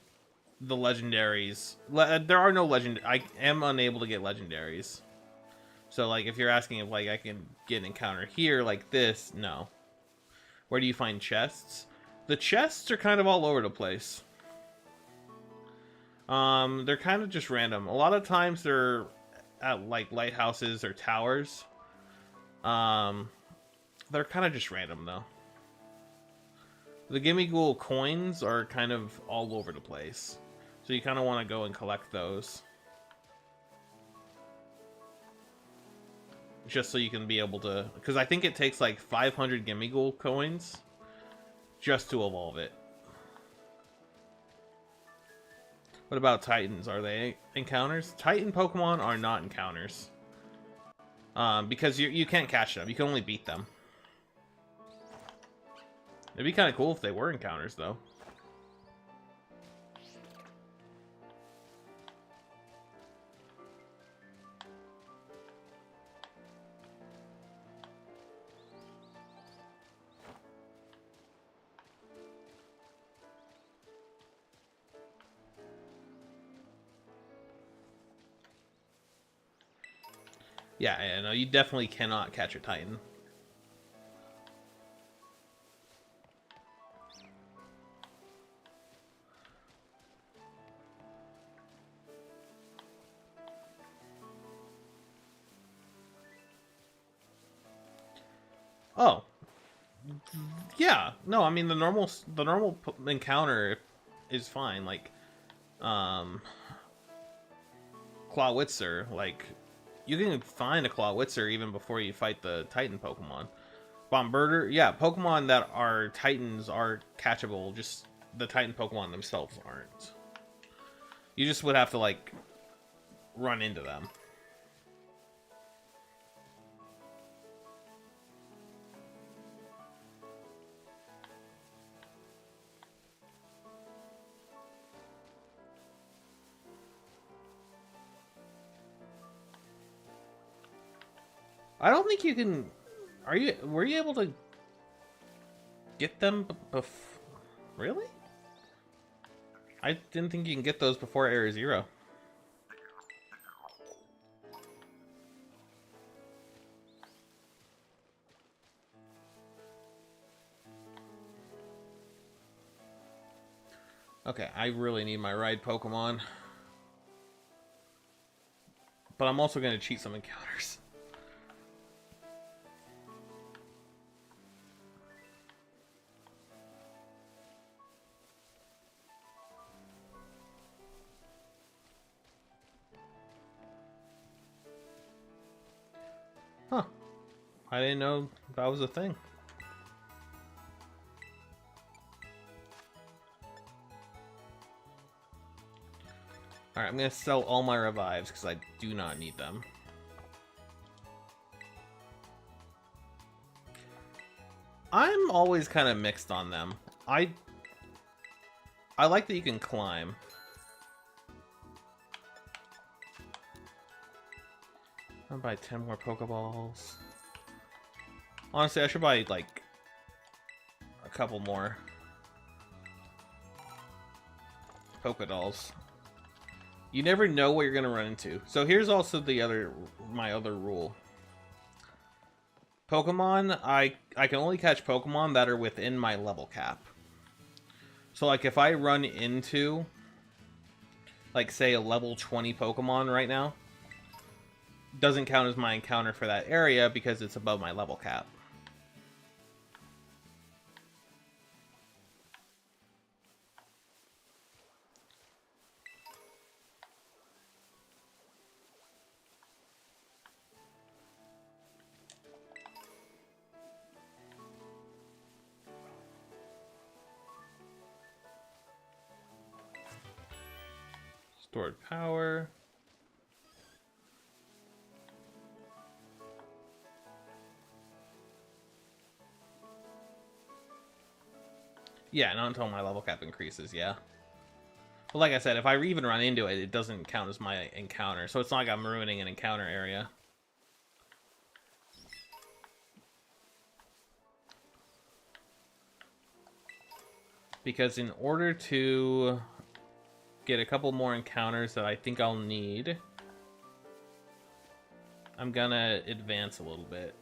the legendaries. There are no legend. I am unable to get legendaries. So like, if you're asking if like I can get an encounter here like this, no. Where do you find chests? The chests are kind of all over the place. They're kind of just random. A lot of times they're at like lighthouses or towers. They're kind of just random though. The Gimmighoul coins are kind of all over the place. So you kind of want to go and collect those. Just so you can be able to... Because I think it takes like 500 Gimmighoul coins just to evolve it. What about Titans? Are they encounters? Titan Pokemon are not encounters. Because you can't catch them. You can only beat them. It'd be kind of cool if they were encounters, though. Yeah, no, you definitely cannot catch a Titan. Oh. Yeah. No, I mean the normal encounter is fine. Like Clawitzer, like you can find a Clawitzer even before you fight the Titan Pokemon. Bombirdier, yeah, Pokemon that are Titans are catchable, just the Titan Pokemon themselves aren't. You just would have to like run into them. I don't think you can... Were you able to get them really? I didn't think you can get those before Area 0. Okay, I really need my ride Pokemon. But I'm also going to cheat some encounters. Huh. I didn't know that was a thing. Alright, I'm gonna sell all my revives because I do not need them. I'm always kind of mixed on them. I like that you can climb. I'll buy 10 more Pokeballs. Honestly, I should buy, like, a couple more Pokedolls. You never know what you're going to run into. So here's also my other rule. Pokemon, I can only catch Pokemon that are within my level cap. So, like, if I run into, like, say, a level 20 Pokemon right now, doesn't count as my encounter for that area because it's above my level cap. Stored power. Yeah, not until my level cap increases, yeah. But like I said, if I even run into it, it doesn't count as my encounter. So it's not like I'm ruining an encounter area. Because in order to get a couple more encounters that I think I'll need, I'm gonna advance a little bit.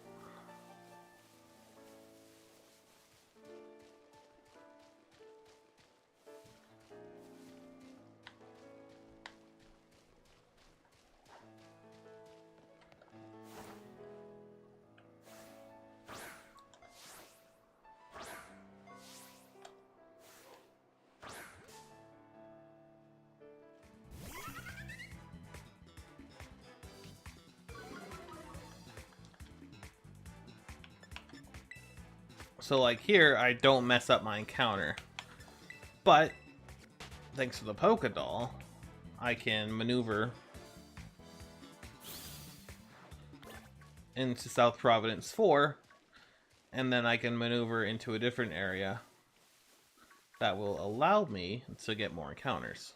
So, like, here, I don't mess up my encounter. But, thanks to the Pokédoll, I can maneuver into South Providence 4, and then I can maneuver into a different area that will allow me to get more encounters.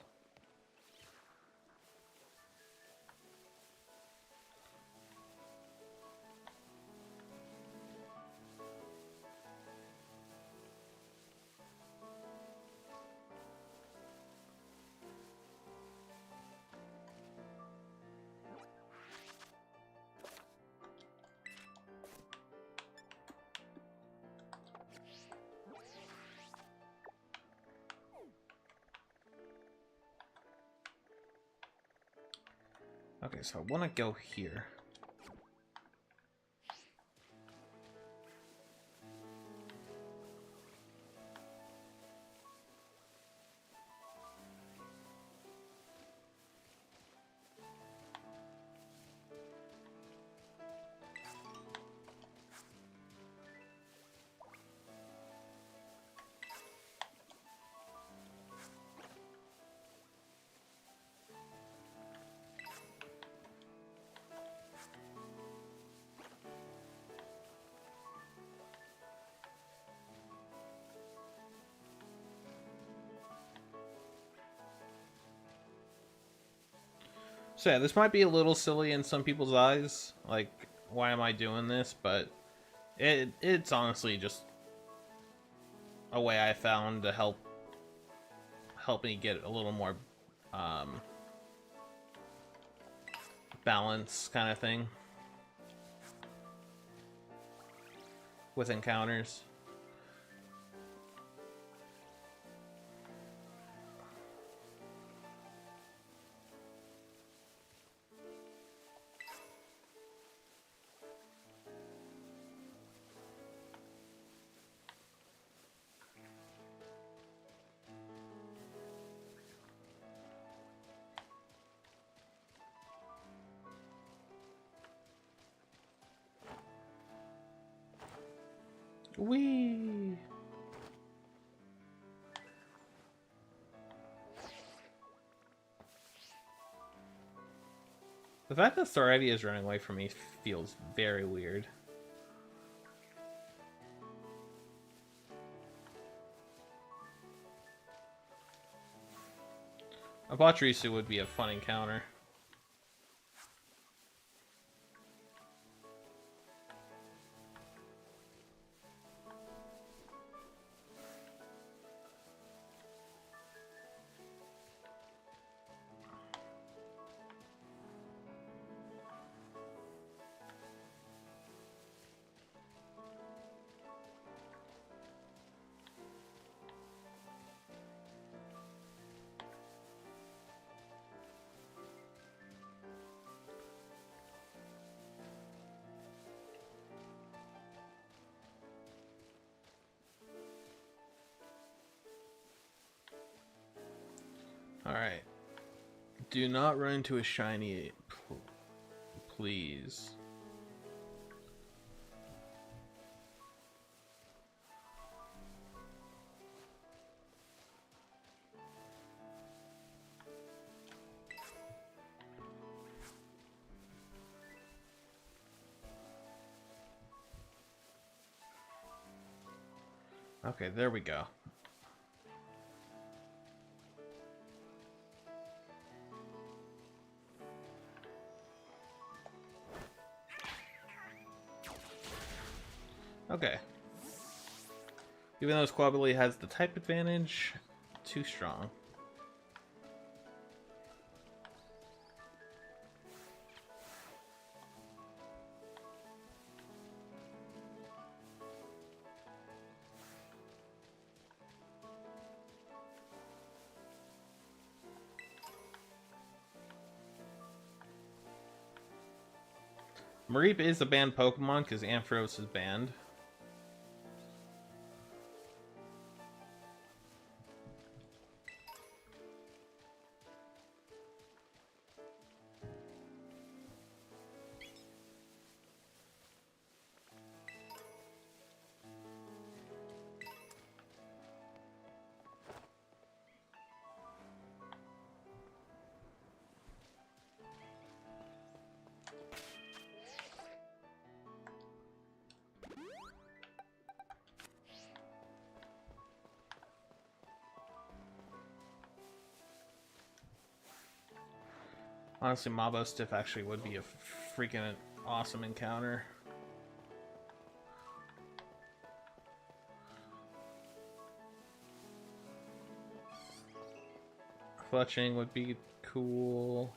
Okay, so I want to go here. So yeah, this might be a little silly in some people's eyes. Like, why am I doing this? But it's honestly just a way I found to help me get a little more balance kind of thing with encounters. Whee! The fact that Starivia is running away from me feels very weird. A Pachirisu would be a fun encounter. Alright. Do not run into a shiny, please. Okay, there we go. Okay. Even though Squabbly has the type advantage, too strong. Mareep is a banned Pokemon because Ampharos is banned. Honestly, Mabo Stiff actually would be a freaking awesome encounter. Fletching would be cool.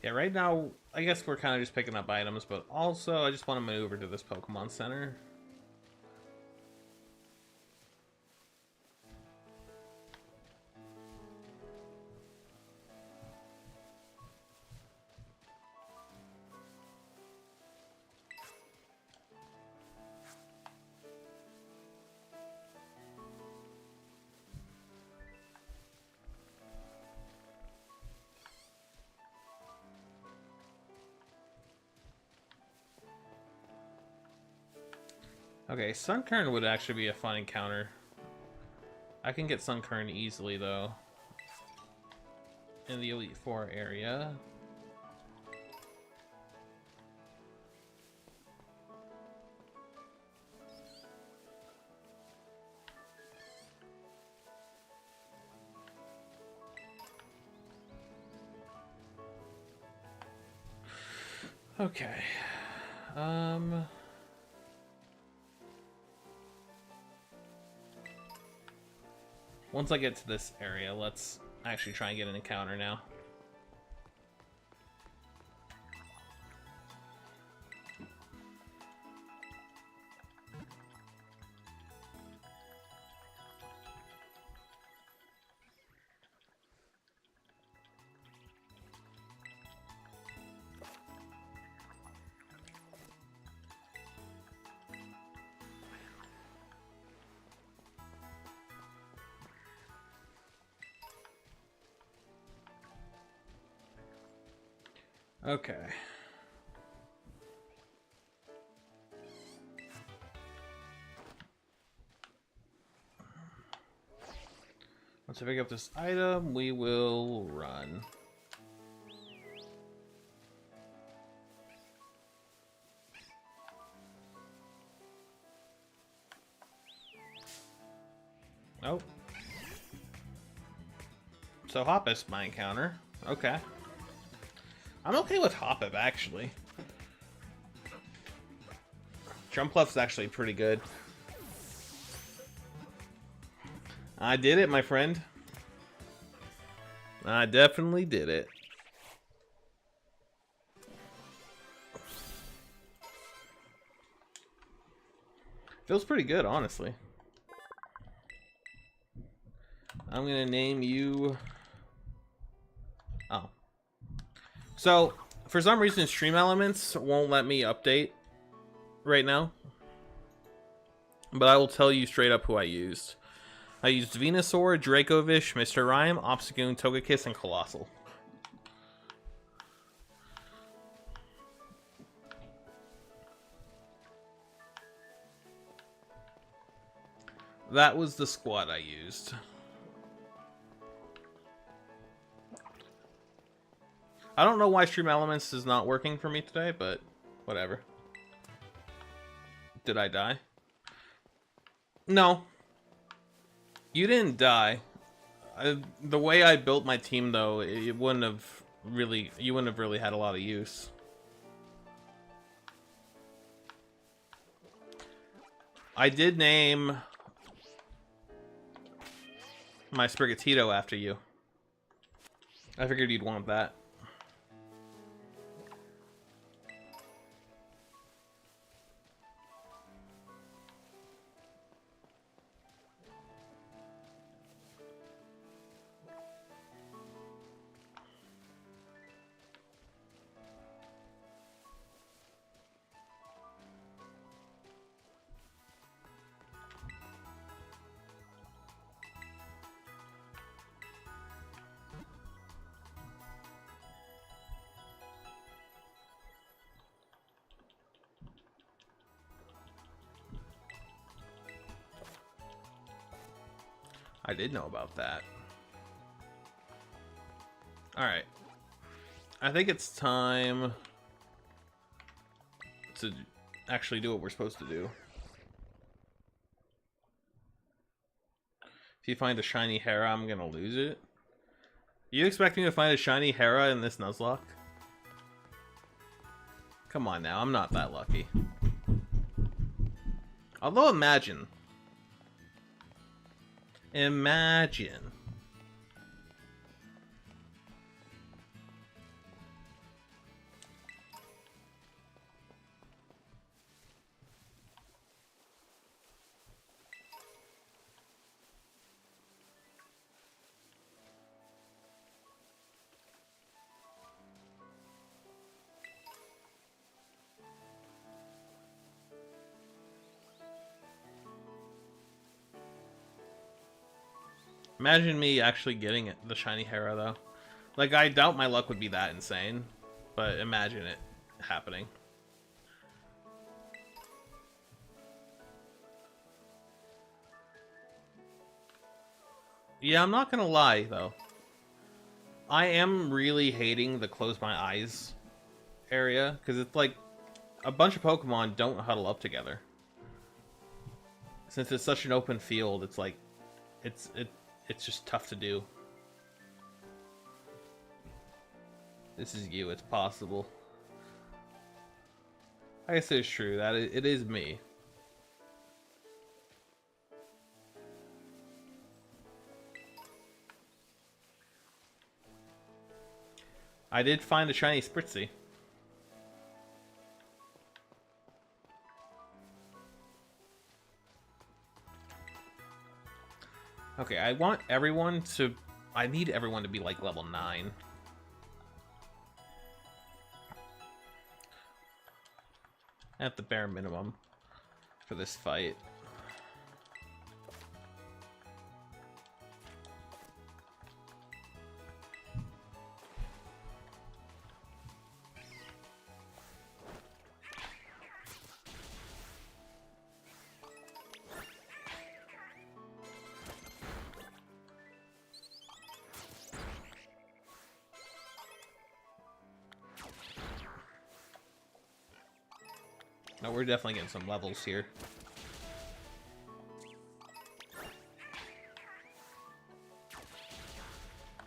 Yeah, right now, I guess we're kind of just picking up items, but also I just want to maneuver to this Pokemon Center. Okay, Sunkern would actually be a fun encounter. I can get Sunkern easily, though. In the Elite Four area. Okay. Once I get to this area, let's actually try and get an encounter now. Okay. Once I pick up this item, we will run. Oh. So Hoppus my encounter. Okay. I'm okay with Hoppip, actually. Jumpluff's actually pretty good. I did it, my friend. I definitely did it. Feels pretty good, honestly. I'm gonna name you... Oh. So, for some reason, Stream Elements won't let me update right now. But I will tell you straight up who I used. I used Venusaur, Dracovish, Mr.Ryme, Obstagoon, Togekiss, and Colossal. That was the squad I used. I don't know why Stream Elements is not working for me today, but whatever. Did I die? No. You didn't die. The way I built my team, though, it wouldn't have really... You wouldn't have really had a lot of use. I did name my Sprigatito after you. I figured you'd want that. I did know about that. Alright. I think it's time to actually do what we're supposed to do. If you find a shiny Hera, I'm gonna lose it. You expect me to find a shiny Hera in this Nuzlocke? Come on now, I'm not that lucky. Although imagine. Imagine. Imagine me actually getting it, the shiny Hera, though. Like, I doubt my luck would be that insane, but imagine it happening. Yeah, I'm not gonna lie, though. I am really hating the close my eyes area, because it's like a bunch of Pokemon don't huddle up together. Since it's such an open field, it's like, it's just tough to do. This is you, it's possible. I guess it's true, that it is me. I did find a shiny Spritzee. Okay, I want everyone to... I need everyone to be like level 9. At the bare minimum for this fight. No, we're definitely getting some levels here.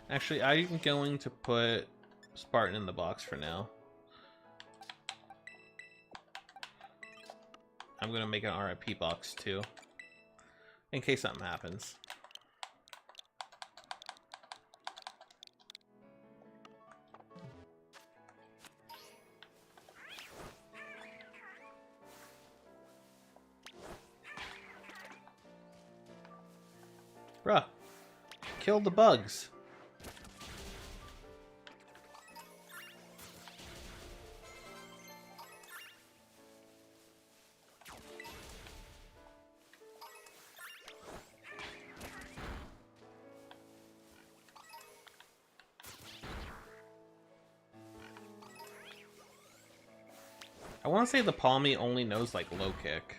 Actually, I'm going to put Spartan in the box for now. I'm going to make an RIP box too, in case something happens. Bruh, kill the bugs. I want to say the Palmy only knows like low kick.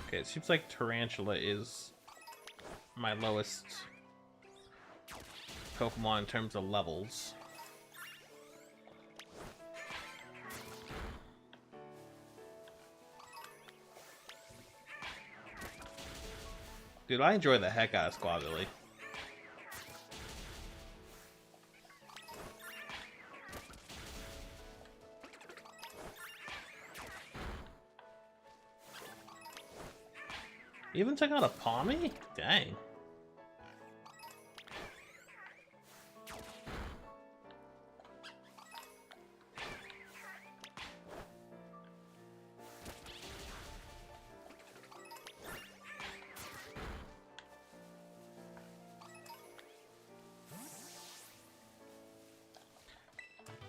Okay, it seems like Tarantula is my lowest Pokemon in terms of levels. Dude, I enjoy the heck out of Squavily. You even took out a Palmy? Dang.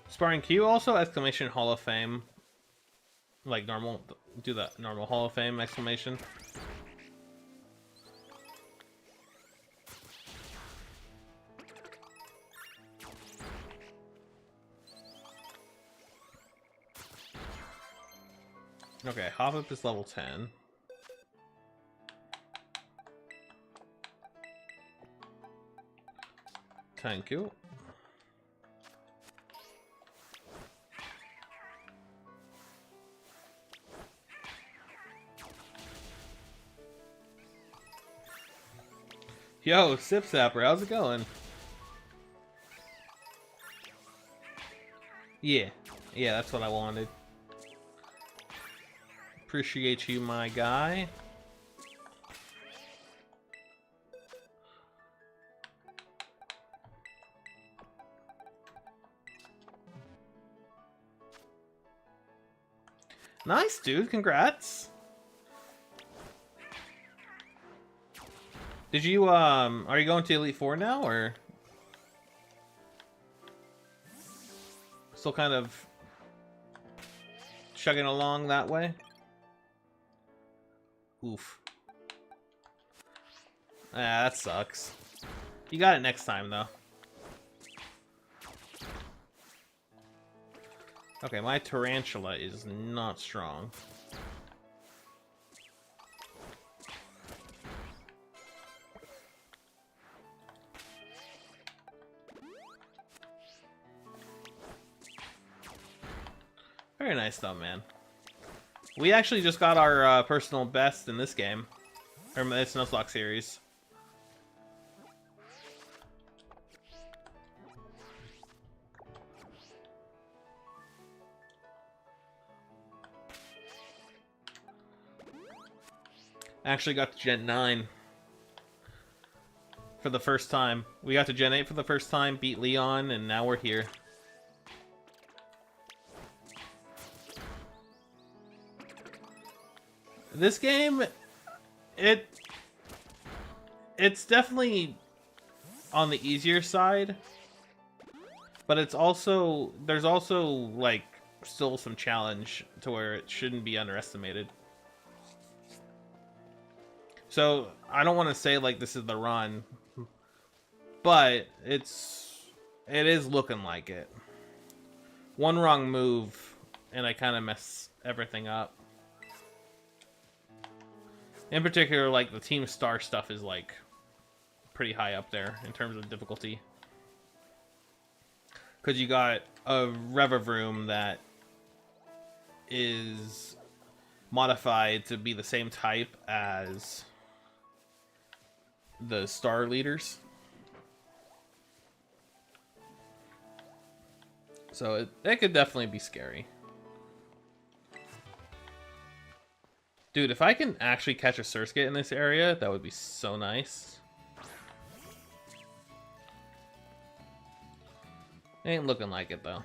Sparring Q also exclamation Hall of Fame. Like normal, do that normal Hall of Fame exclamation. Okay, Hoppip is level 10. Thank you. Yo, Sip Sapper, how's it going? Yeah, that's what I wanted. Appreciate you, my guy. Nice, dude. Congrats. Did you, are you going to Elite Four now, or still kind of chugging along that way? Oof. Ah, that sucks. You got it next time, though. Okay, my Tarantula is not strong. Very nice though, man. We actually just got our personal best in this game. Or this Nuzlocke series. I actually got to Gen 9 for the first time. We got to Gen 8 for the first time, beat Leon, and now we're here. This game, it's definitely on the easier side, but it's also, there's also like still some challenge to where it shouldn't be underestimated. So I don't want to say like this is the run, but it is looking like it. One wrong move and I kind of mess everything up. In particular, like the Team Star stuff is like pretty high up there in terms of difficulty. Because you got a Revavroom that is modified to be the same type as the star leaders. So it could definitely be scary. Dude, if I can actually catch a Surskit in this area, that would be so nice. Ain't looking like it, though.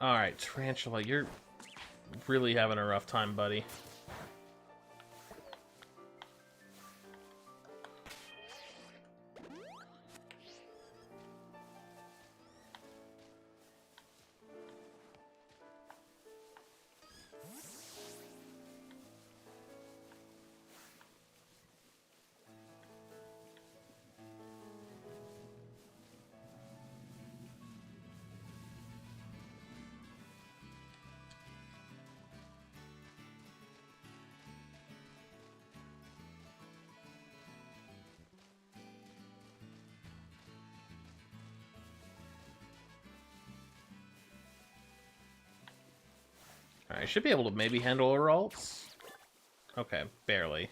Alright, Tarantula, you're really having a rough time, buddy. I should be able to maybe handle her ults. Okay, barely.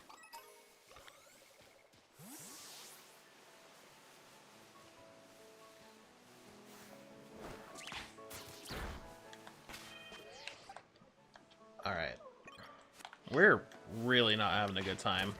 Alright. We're really not having a good time.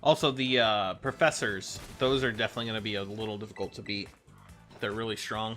Also, the professors, those are definitely going to be a little difficult to beat. They're really strong.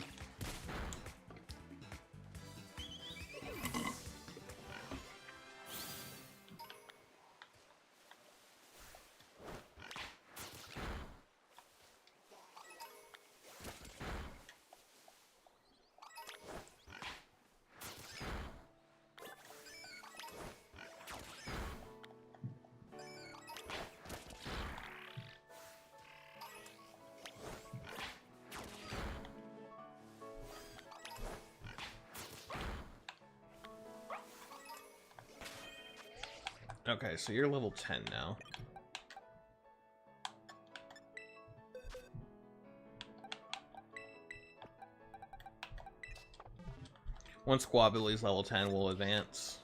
Okay, so you're level 10 now. Once Squabbly's level 10, we'll advance.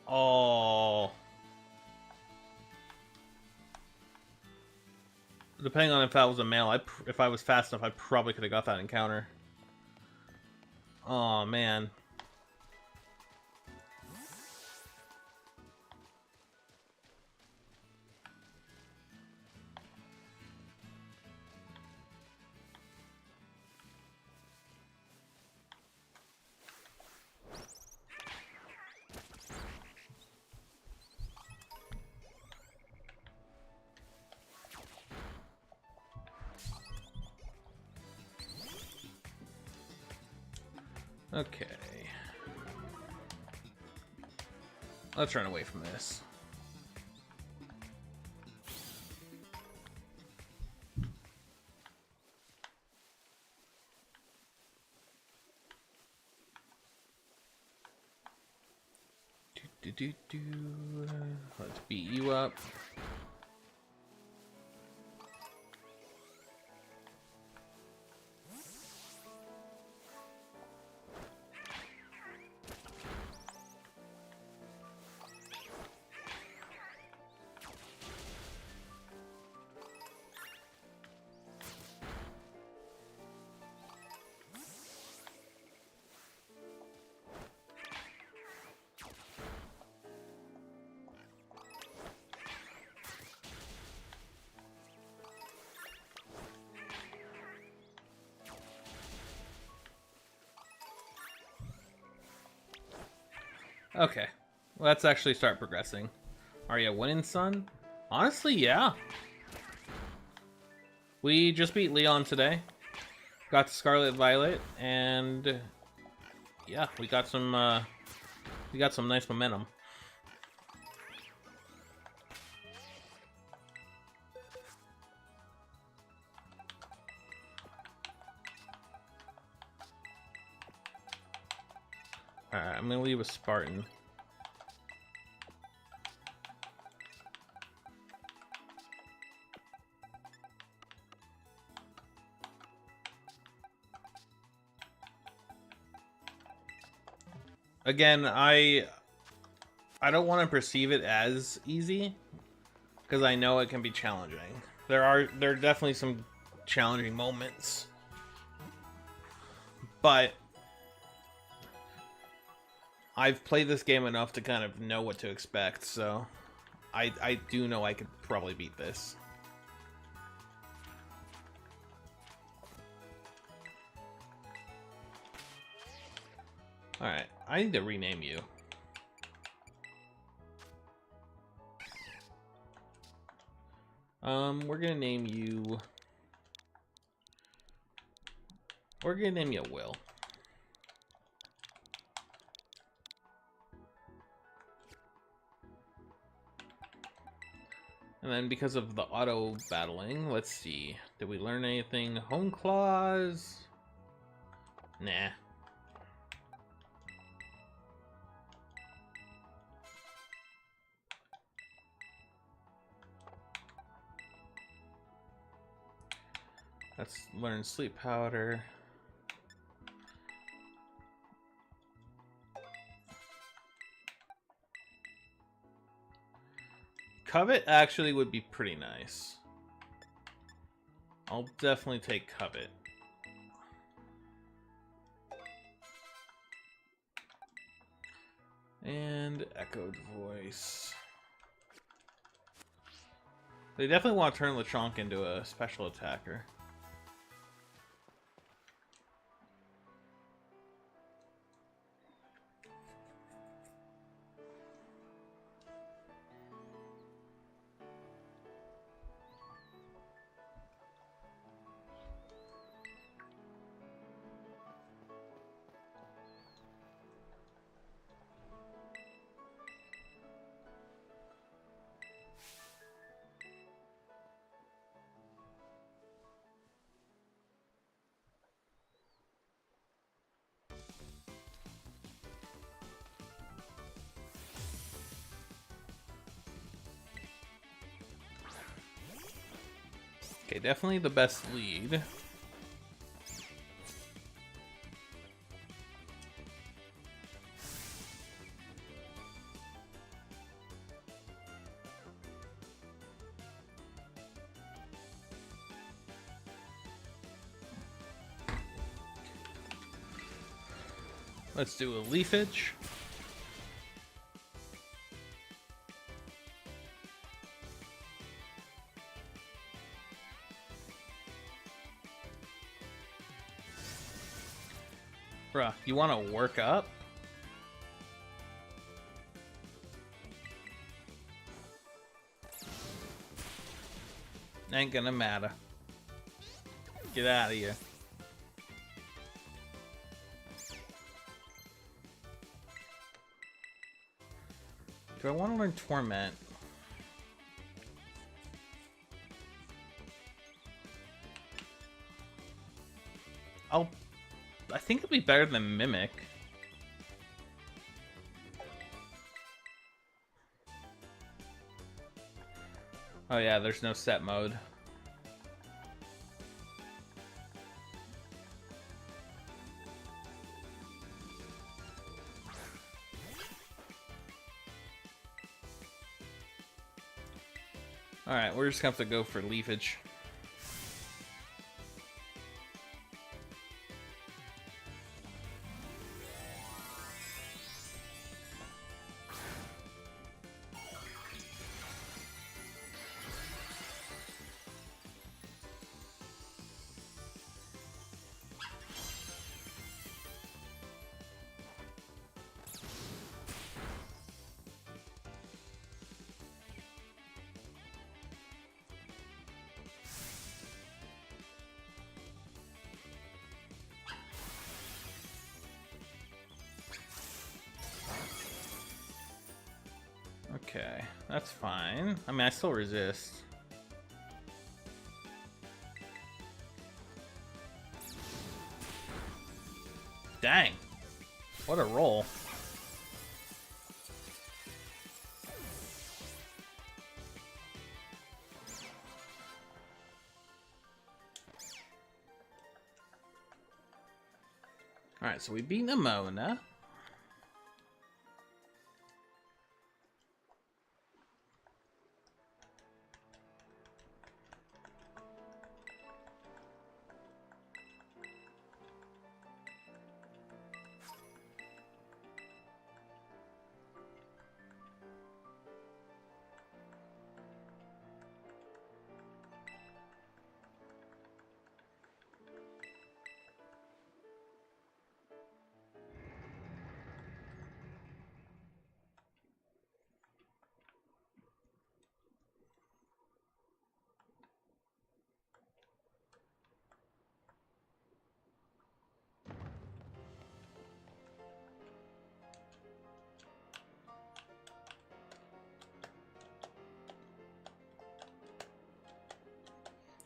Oh. Depending on if that was a male, if I was fast enough, I probably could have got that encounter. Oh man. Okay. Let's run away from this. Let's beat you up. Okay, let's actually start progressing. Are you winning, son? Honestly, yeah. We just beat Leon today. Got to Scarlet Violet, and yeah, we got some nice momentum. Alright, I'm gonna leave a Spartan. Again, I don't want to perceive it as easy, because I know it can be challenging. There are definitely some challenging moments, but I've played this game enough to kind of know what to expect, so I do know I could probably beat this. Alright, I need to rename you. We're gonna name you Will. And then because of the auto battling, let's see. Did we learn anything? Home Claws? Nah. Let's learn Sleep Powder. Covet actually would be pretty nice. I'll definitely take Covet. And Echoed Voice. They definitely want to turn Lechonk into a special attacker. Okay, definitely the best lead. Let's do a Leafage. Bruh, you want to work up? Ain't gonna matter. Get out of here. Do I want to learn Torment? I think it'd be better than Mimic. Oh yeah, there's no set mode. Alright, we're just gonna have to go for Leafage. Okay, that's fine. I mean, I still resist. Dang. What a roll. Alright, so we beat Nimona.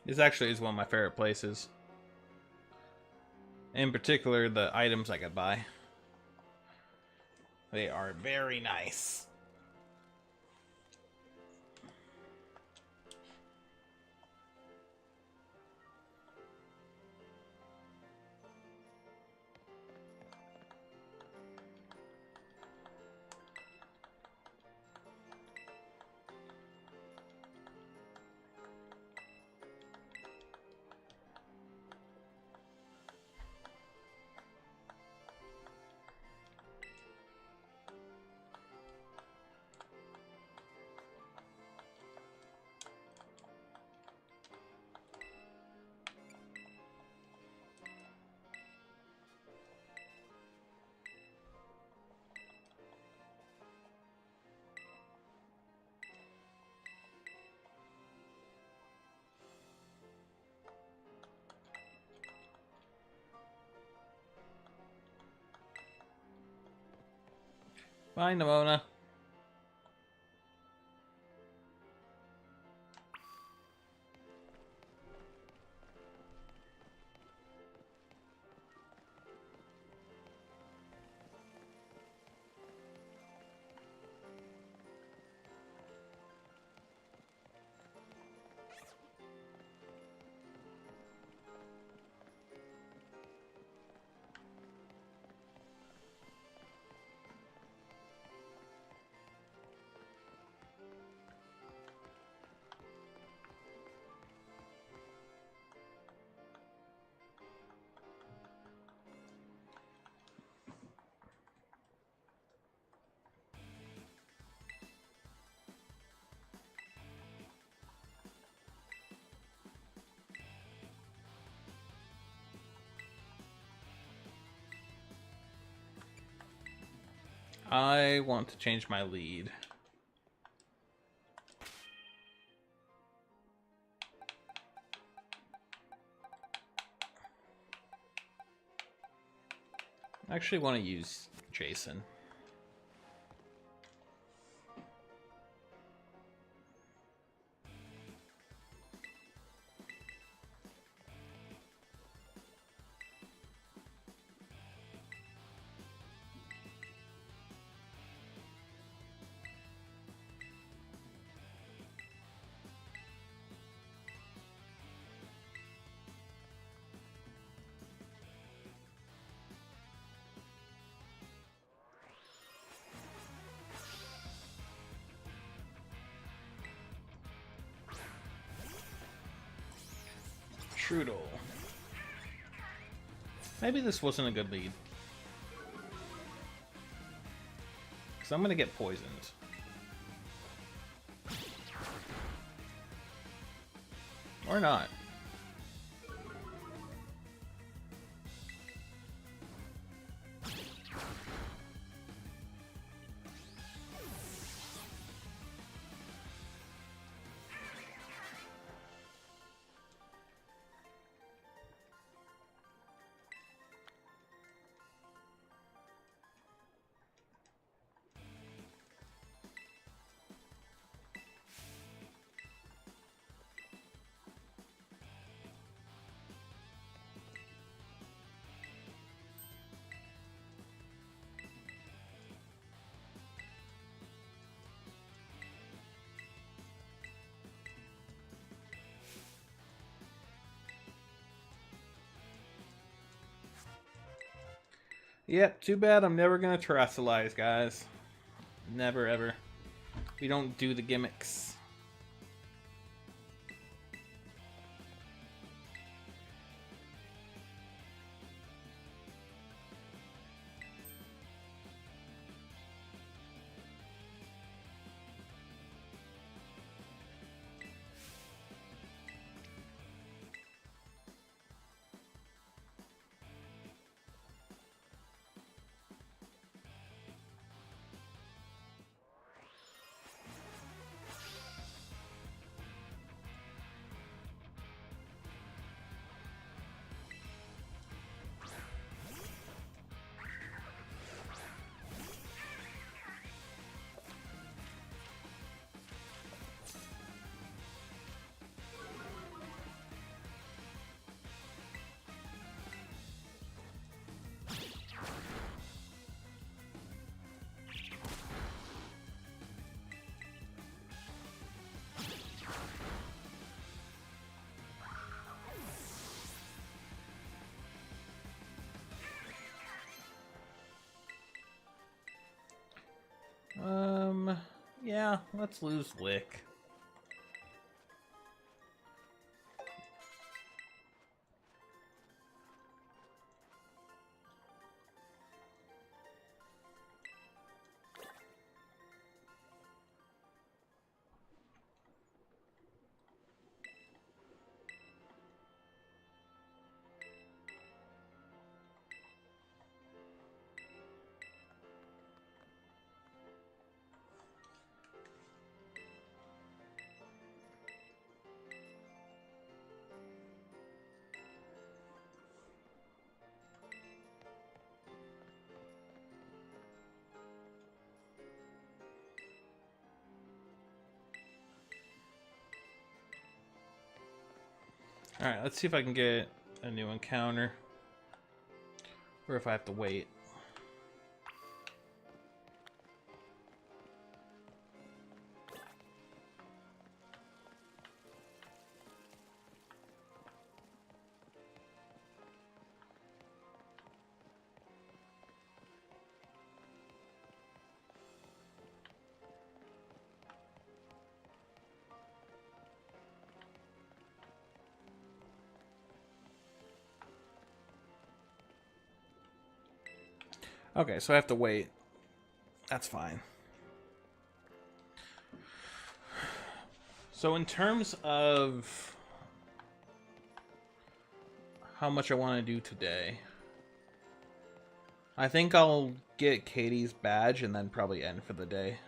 This actually is one of my favorite places. In particular, the items I could buy. They are very nice. Bye, Nimona. I want to change my lead. I actually want to use Jason. Trudel. Maybe this wasn't a good lead. Because I'm going to get poisoned. Or not. Yep, too bad I'm never gonna terrestrialize, guys. Never ever. We don't do the gimmicks. Yeah, let's lose Lick. Alright, let's see if I can get a new encounter. Or if I have to wait. Okay, so I have to wait. That's fine. So in terms of how much I want to do today, I think I'll get Katie's badge and then probably end for the day.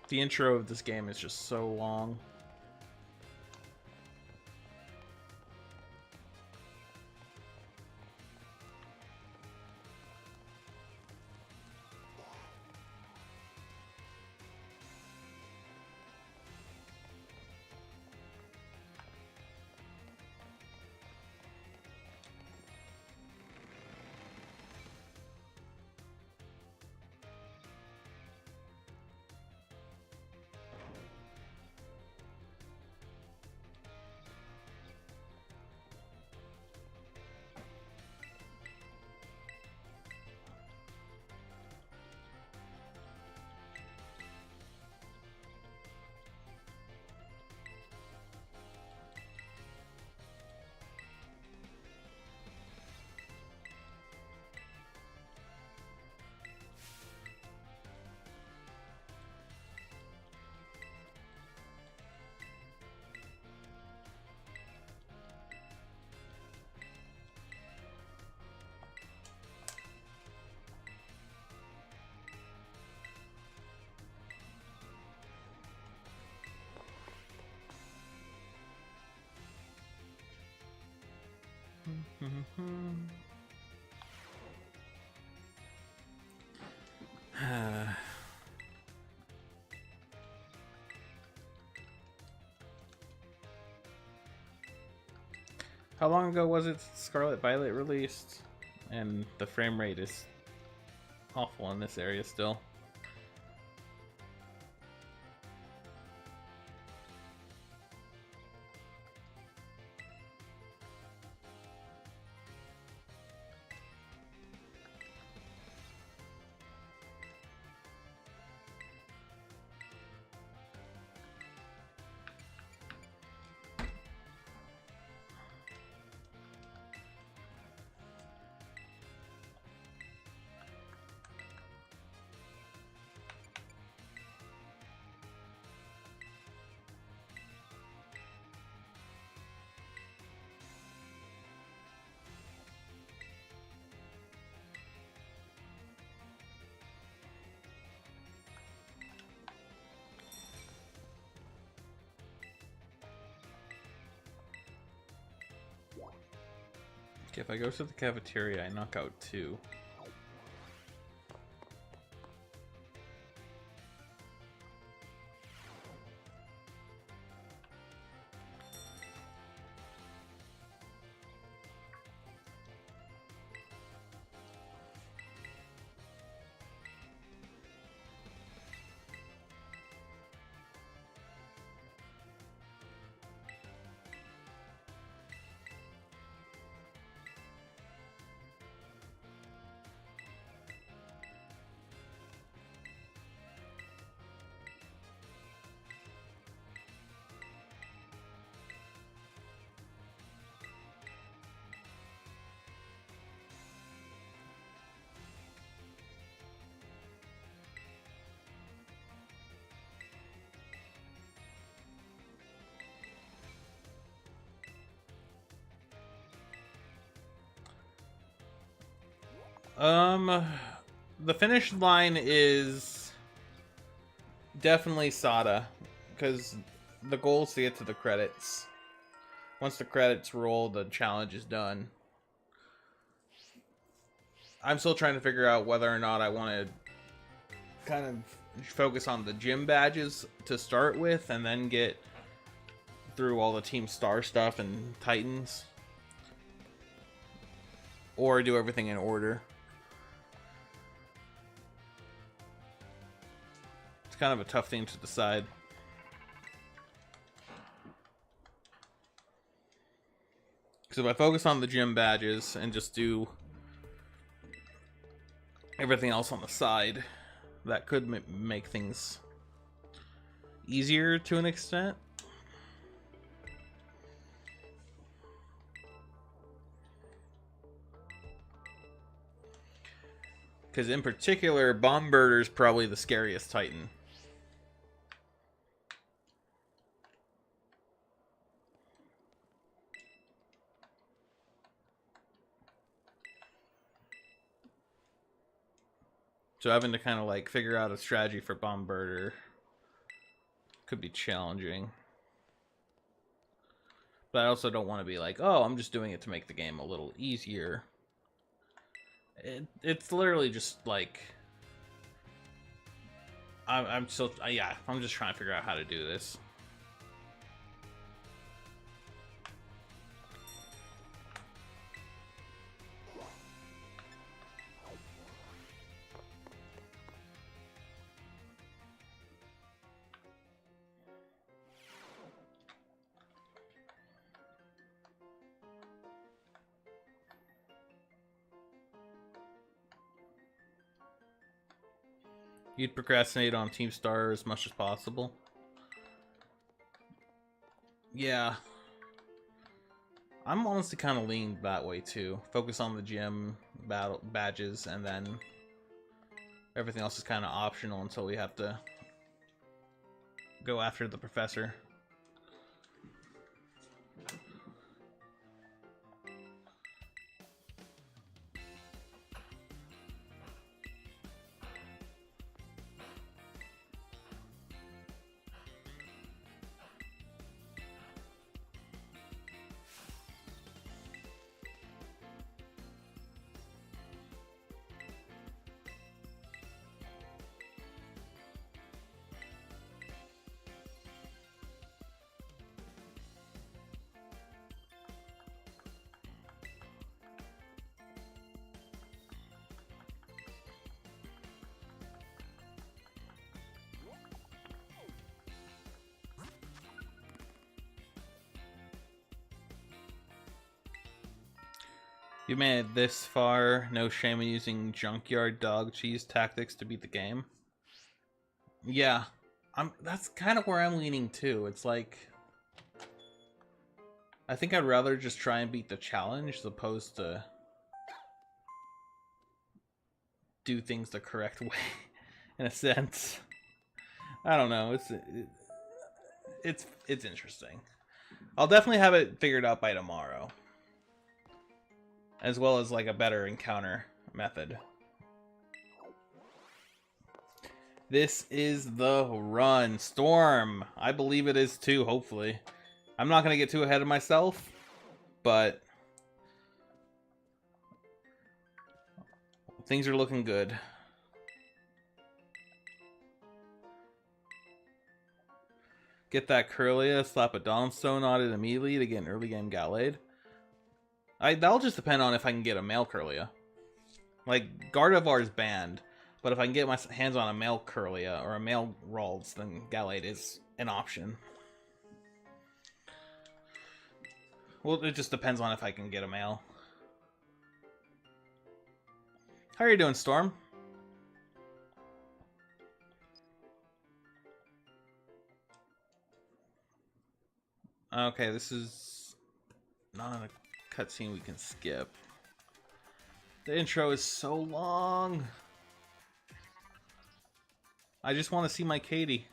The intro of this game is just so long. How long ago was it Scarlet Violet released? And the frame rate is awful in this area still. Okay, if I go to the cafeteria, I knock out 2. The finish line is definitely Sada, because the goal is to get to the credits. Once the credits roll, the challenge is done. I'm still trying to figure out whether or not I want to kind of focus on the gym badges to start with, and then get through all the Team Star stuff and Titans, or do everything in order. Kind of a tough thing to decide. Because if I focus on the gym badges and just do everything else on the side, that could make things easier to an extent. Because in particular, Bombirder is probably the scariest Titan. So having to kind of like figure out a strategy for Bombirder could be challenging. But I also don't want to be like, oh, I'm just doing it to make the game a little easier. It's literally just like... I'm just trying to figure out how to do this. You'd procrastinate on Team Star as much as possible. Yeah. I'm honestly kind of leaning that way too. Focus on the gym battle badges, and then everything else is kind of optional until we have to go after the professor. You made it this far. No shame in using junkyard dog cheese tactics to beat the game. Yeah, that's kind of where I'm leaning too. It's like, I think I'd rather just try and beat the challenge as opposed to do things the correct way, in a sense. I don't know. It's interesting. I'll definitely have it figured out by tomorrow, as well as like a better encounter method. This is the run. Storm. I believe it is too, hopefully. I'm not going to get too ahead of myself, but things are looking good. Get that Kirlia, slap a Dawnstone on it immediately to get an early game Gallade. That'll just depend on if I can get a male Kirlia. Like, Gardevoir is banned, but if I can get my hands on a male Kirlia or a male Ralts, then Gallade is an option. Well, it just depends on if I can get a male. How are you doing, Storm? Okay, this is not a cutscene we can skip. The intro is so long. I just want to see my Katie.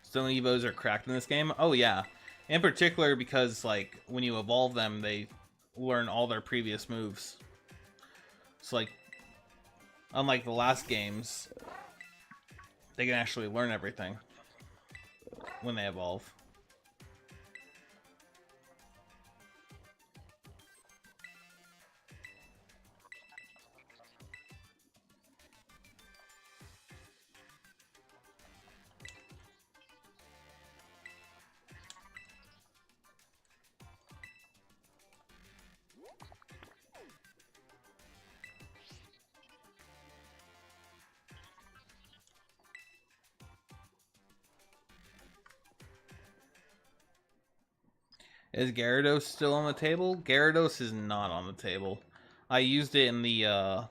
Stone Evos are cracked in this game? Oh yeah. In particular because, like, when you evolve them, they learn all their previous moves. It's like, unlike the last games, they can actually learn everything when they evolve. Is Gyarados still on the table? Gyarados is not on the table. I used it in the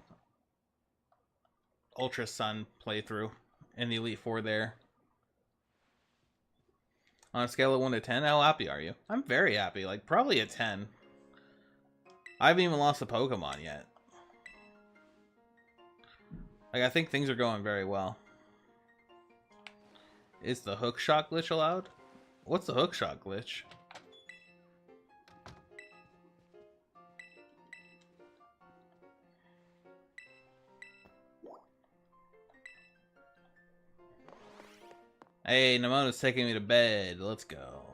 Ultra Sun playthrough in the Elite Four there. On a scale of 1 to 10, how happy are you? I'm very happy, like probably a 10. I haven't even lost a Pokemon yet. Like, I think things are going very well. Is the hookshot glitch allowed? What's the hookshot glitch? Hey, Nemona's taking me to bed. Let's go.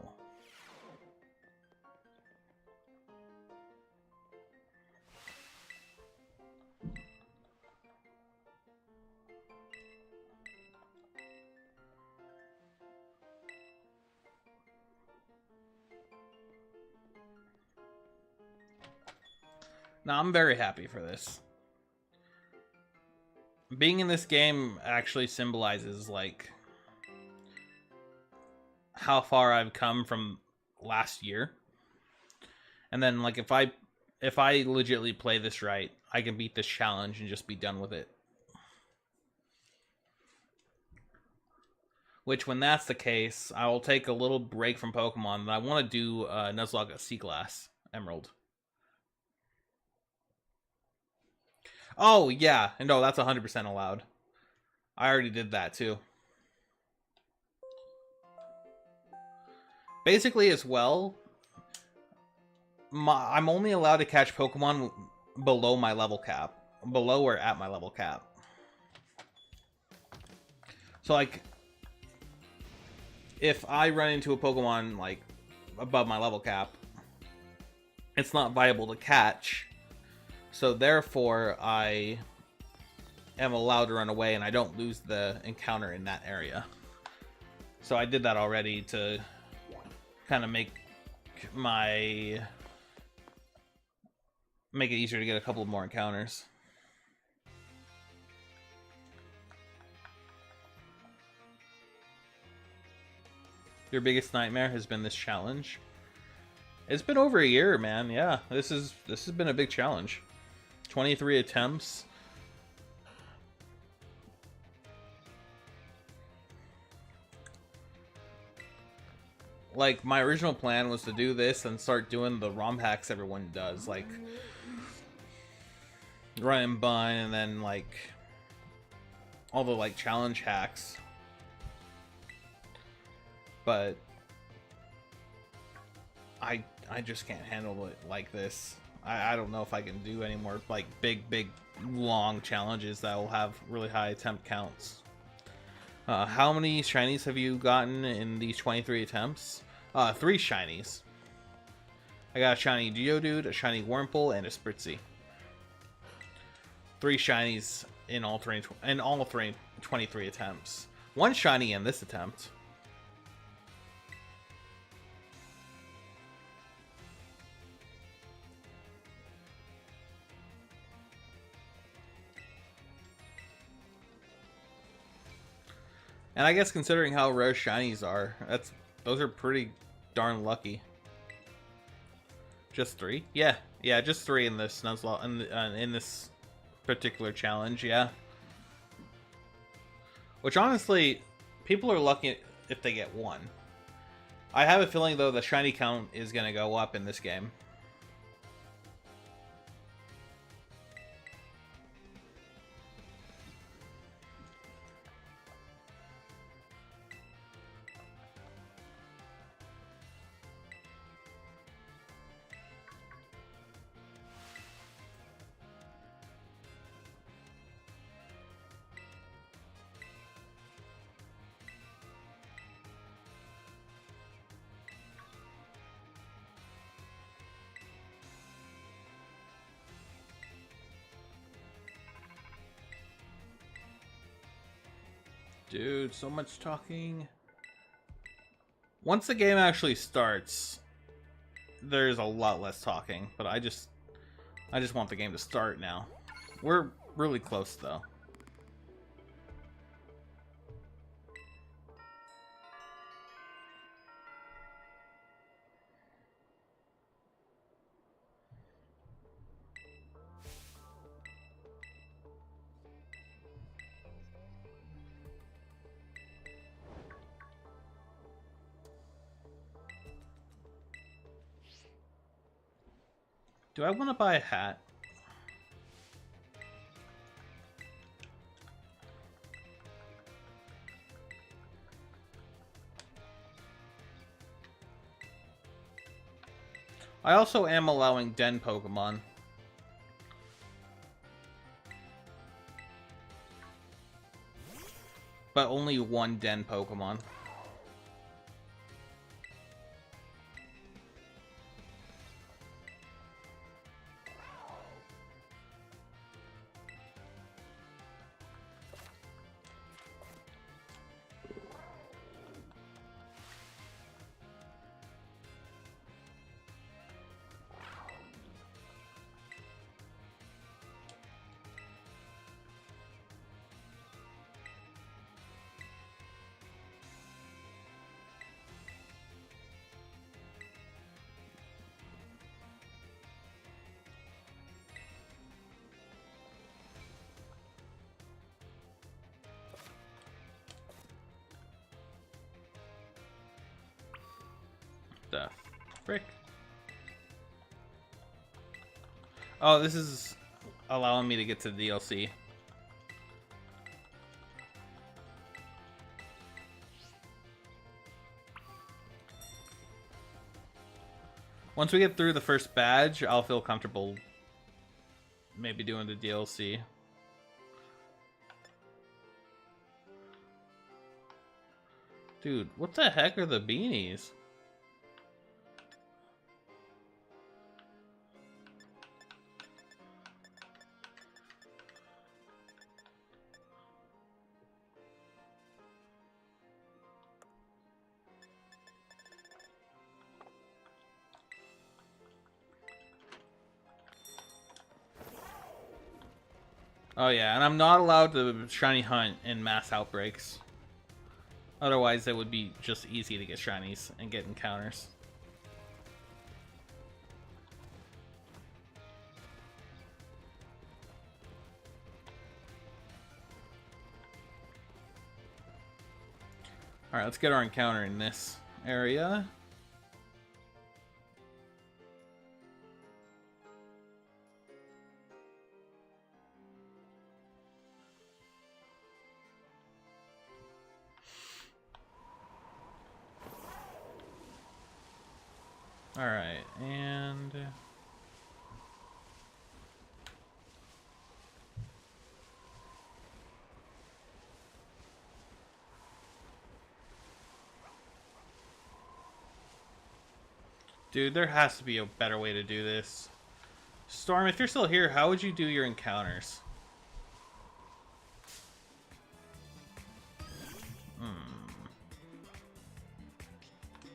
Now, I'm very happy for this. Being in this game actually symbolizes, like, how far I've come from last year. And then, like, if I legitimately play this right, I can beat this challenge and just be done with it. Which, when that's the case, I will take a little break from Pokemon, and I want to do Nuzlocke a Sea-Glass Emerald. Oh, yeah. No, that's 100% allowed. I already did that, too. Basically, as well, I'm only allowed to catch Pokemon below my level cap. Below or at my level cap. So, like, if I run into a Pokemon, like, above my level cap, it's not viable to catch. So, therefore, I am allowed to run away and I don't lose the encounter in that area. So, I did that already to kind of make it easier to get a couple more encounters. Your biggest nightmare has been this challenge. It's been over a year, man. Yeah, this has been a big challenge. 23 attempts. Like, my original plan was to do this and start doing the ROM hacks everyone does, like run and bun, and then like all the like challenge hacks. But I just can't handle it like this. I don't know if I can do any more like big long challenges that will have really high attempt counts. How many shinies have you gotten in these 23 attempts? 3 shinies. I got a shiny Geodude, a shiny Wurmple, and a Spritzee. 3 shinies in all 23 attempts. 1 shiny in this attempt. And I guess considering how rare shinies are, those are pretty darn lucky. Just 3? Yeah, just 3 in this Nuzlocke, in this particular challenge, yeah. Which honestly, people are lucky if they get 1. I have a feeling though the shiny count is gonna go up in this game. Dude, so much talking. Once the game actually starts, there's a lot less talking, but I just want the game to start now. We're really close though. Do I want to buy a hat? I also am allowing Den Pokemon. But only 1 Den Pokemon. The frick? Oh, this is allowing me to get to the DLC. Once we get through the first badge, I'll feel comfortable maybe doing the DLC. Dude, what the heck are the beanies? Oh yeah, and I'm not allowed to shiny hunt in mass outbreaks. Otherwise, it would be just easy to get shinies and get encounters. Alright, let's get our encounter in this area. Alright, and... dude, there has to be a better way to do this. Storm, if you're still here, how would you do your encounters?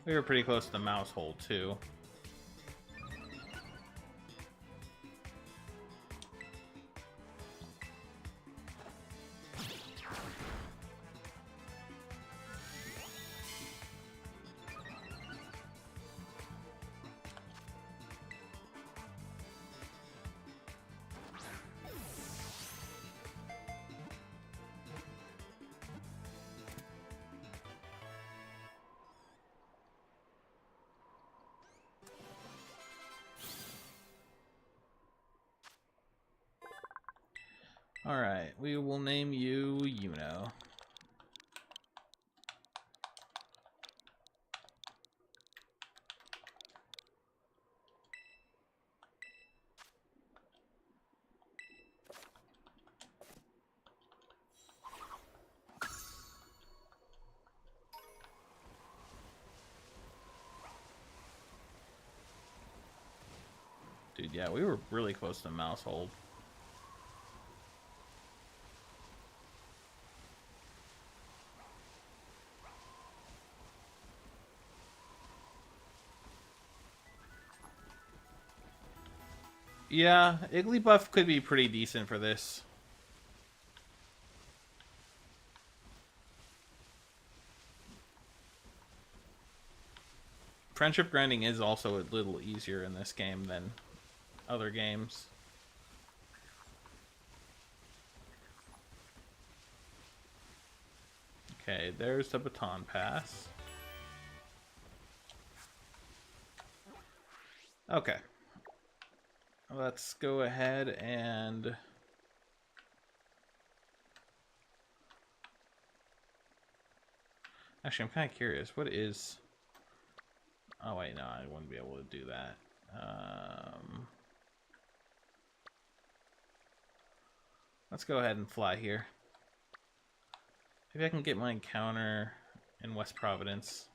We were pretty close to the mouse hole, too. Alright, we will name you Yuno. Dude, yeah, we were really close to the mouse hole. Yeah, Igglybuff could be pretty decent for this. Friendship grinding is also a little easier in this game than other games. Okay, there's the baton pass. Okay. Let's go ahead and... actually, I'm kind of curious. What is... oh, wait, no, I wouldn't be able to do that. Let's go ahead and fly here. Maybe I can get my encounter in West Providence.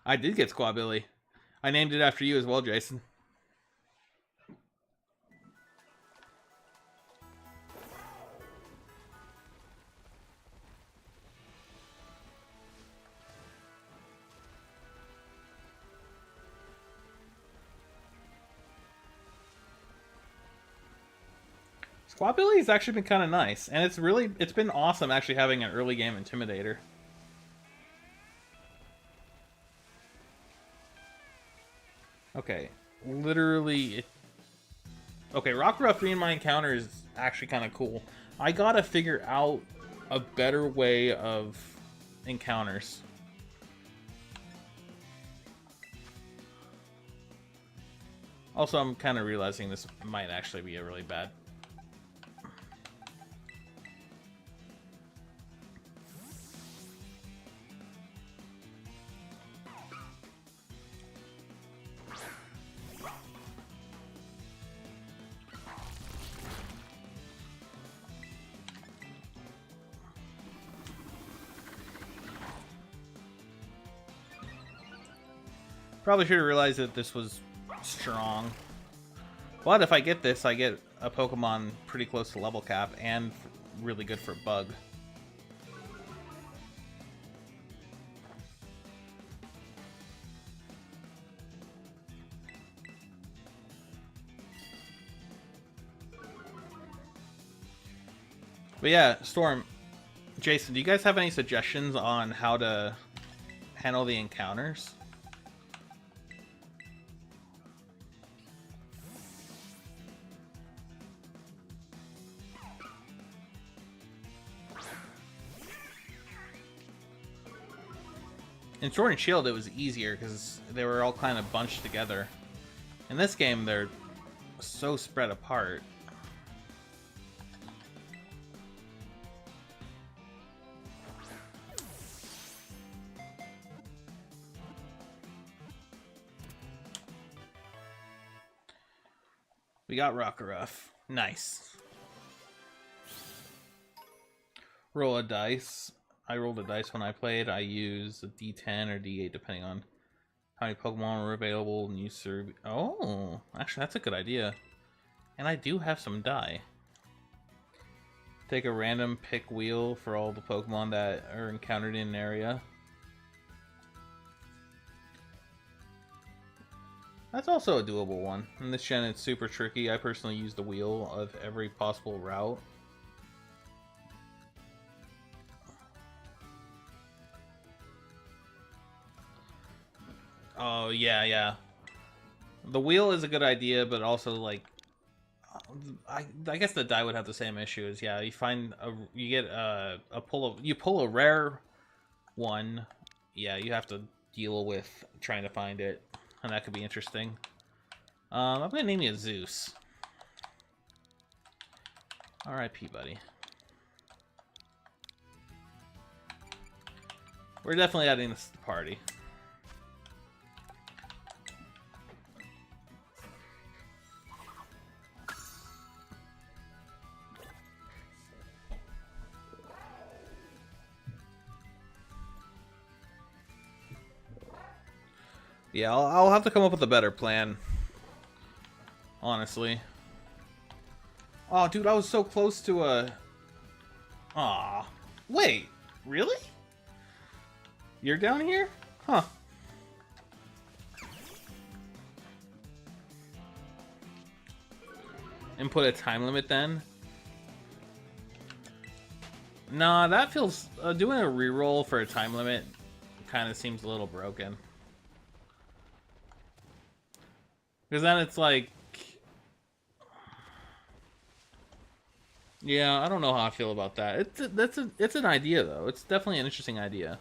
I did get Squabilly. I named it after you as well, Jason. Squabilly has actually been kind of nice, and it's been awesome actually having an early game Intimidator. Okay, literally... okay, Rockruff being my encounter is actually kind of cool. I gotta figure out a better way of encounters. Also, I'm kind of realizing this might actually be a really bad... probably should have realized that this was strong. But if I get this, I get a Pokemon pretty close to level cap and really good for Bug. But yeah, Storm, Jason, do you guys have any suggestions on how to handle the encounters? In Sword and Shield, it was easier because they were all kind of bunched together. In this game, they're so spread apart. We got Rockruff. Nice. Roll a dice. I rolled a dice when I played. I use a D10 or D8 depending on how many Pokemon were available. And you serve. Oh, actually, that's a good idea. And I do have some die. Take a random pick wheel for all the Pokemon that are encountered in an area. That's also a doable one. In this gen, it's super tricky. I personally use the wheel of every possible route. Oh, yeah. The wheel is a good idea, but also, like, I guess the die would have the same issue as, yeah, you get you pull a rare one. Yeah, you have to deal with trying to find it. And that could be interesting. I'm gonna name you Zeus. R.I.P. buddy. We're definitely adding this to the party. Yeah, I'll have to come up with a better plan. Honestly. Oh, dude, I was so close to a... Aw. Wait, really? You're down here? Huh. And put a time limit then? Nah, that feels... doing a reroll for a time limit kind of seems a little broken. Because then it's like... Yeah, I don't know how I feel about that. It's an idea, though. It's definitely an interesting idea.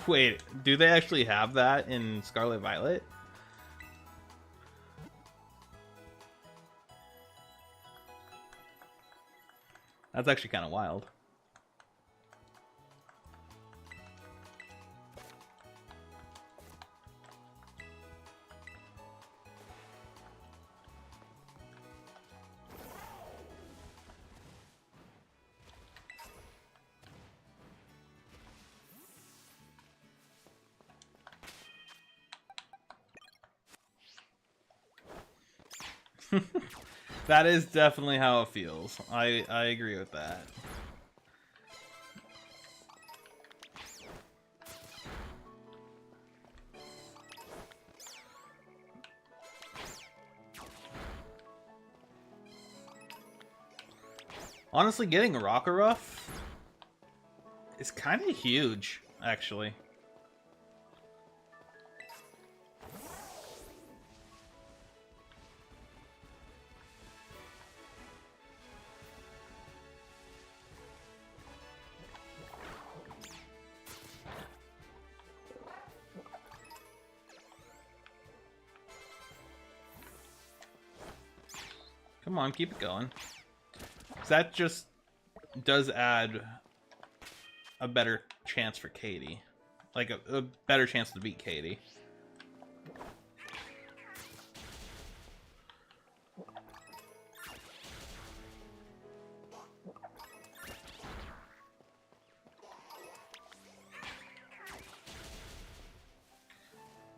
Wait, do they actually have that in Scarlet Violet? That's actually kind of wild. That is definitely how it feels. I agree with that. Honestly, getting Rockruff is kind of huge, actually. Come on, keep it going. That just does add a better chance for Katie. Like a better chance to beat Katie.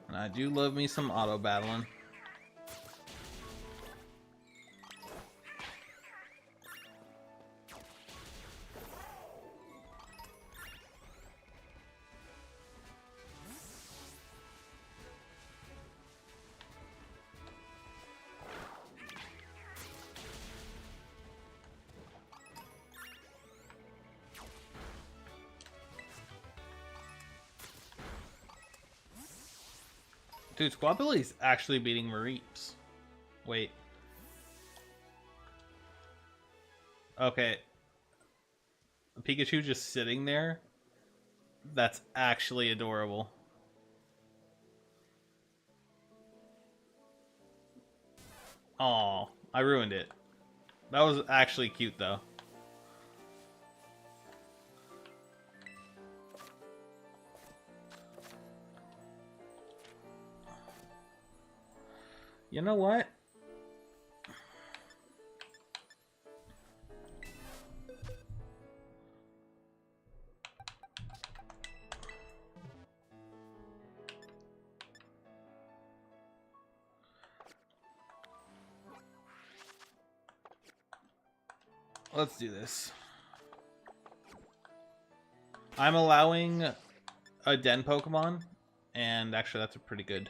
And I do love me some auto battling. Dude, Squawbilly's actually beating Mareeps. Wait. Okay. Pikachu just sitting there? That's actually adorable. Aw, I ruined it. That was actually cute, though. You know what? Let's do this. I'm allowing a Den Pokemon, and actually that's a pretty good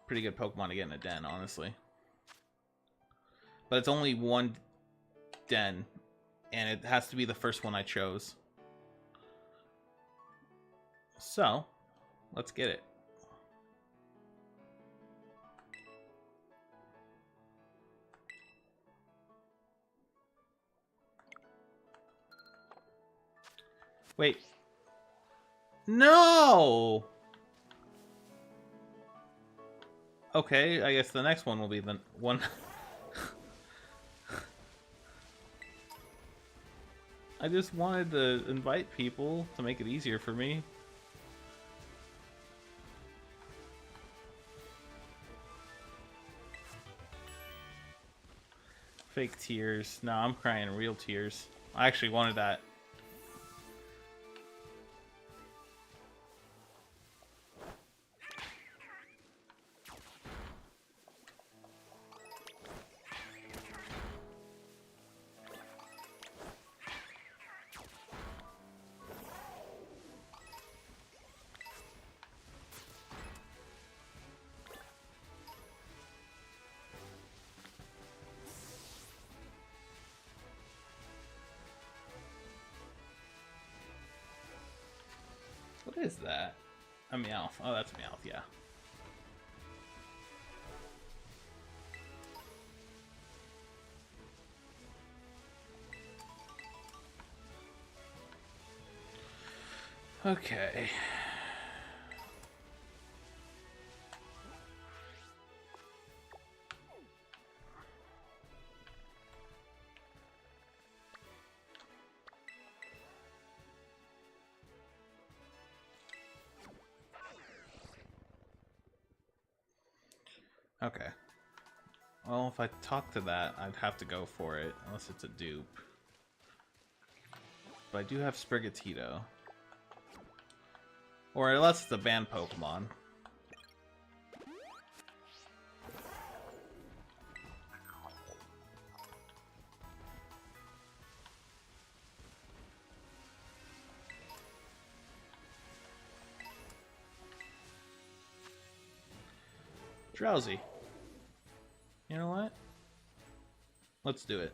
Pokemon to get in a Den, honestly. But it's only one Den, and it has to be the first one I chose. So, let's get it. Wait. No! Okay, I guess the next one will be the one. I just wanted to invite people to make it easier for me. Fake tears. No, I'm crying real tears. I actually wanted that. What is that? A Meowth. Oh, that's a Meowth, yeah. Okay. Okay. Well, if I talk to that, I'd have to go for it, unless it's a dupe. But I do have Sprigatito. Or unless it's a banned Pokemon. Drowsy. You know what? Let's do it.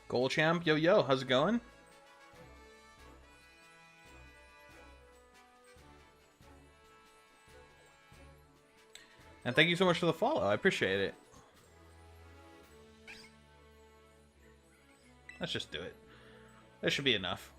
Gold Champ, yo, how's it going? And thank you so much for the follow. I appreciate it. Let's just do it. That should be enough.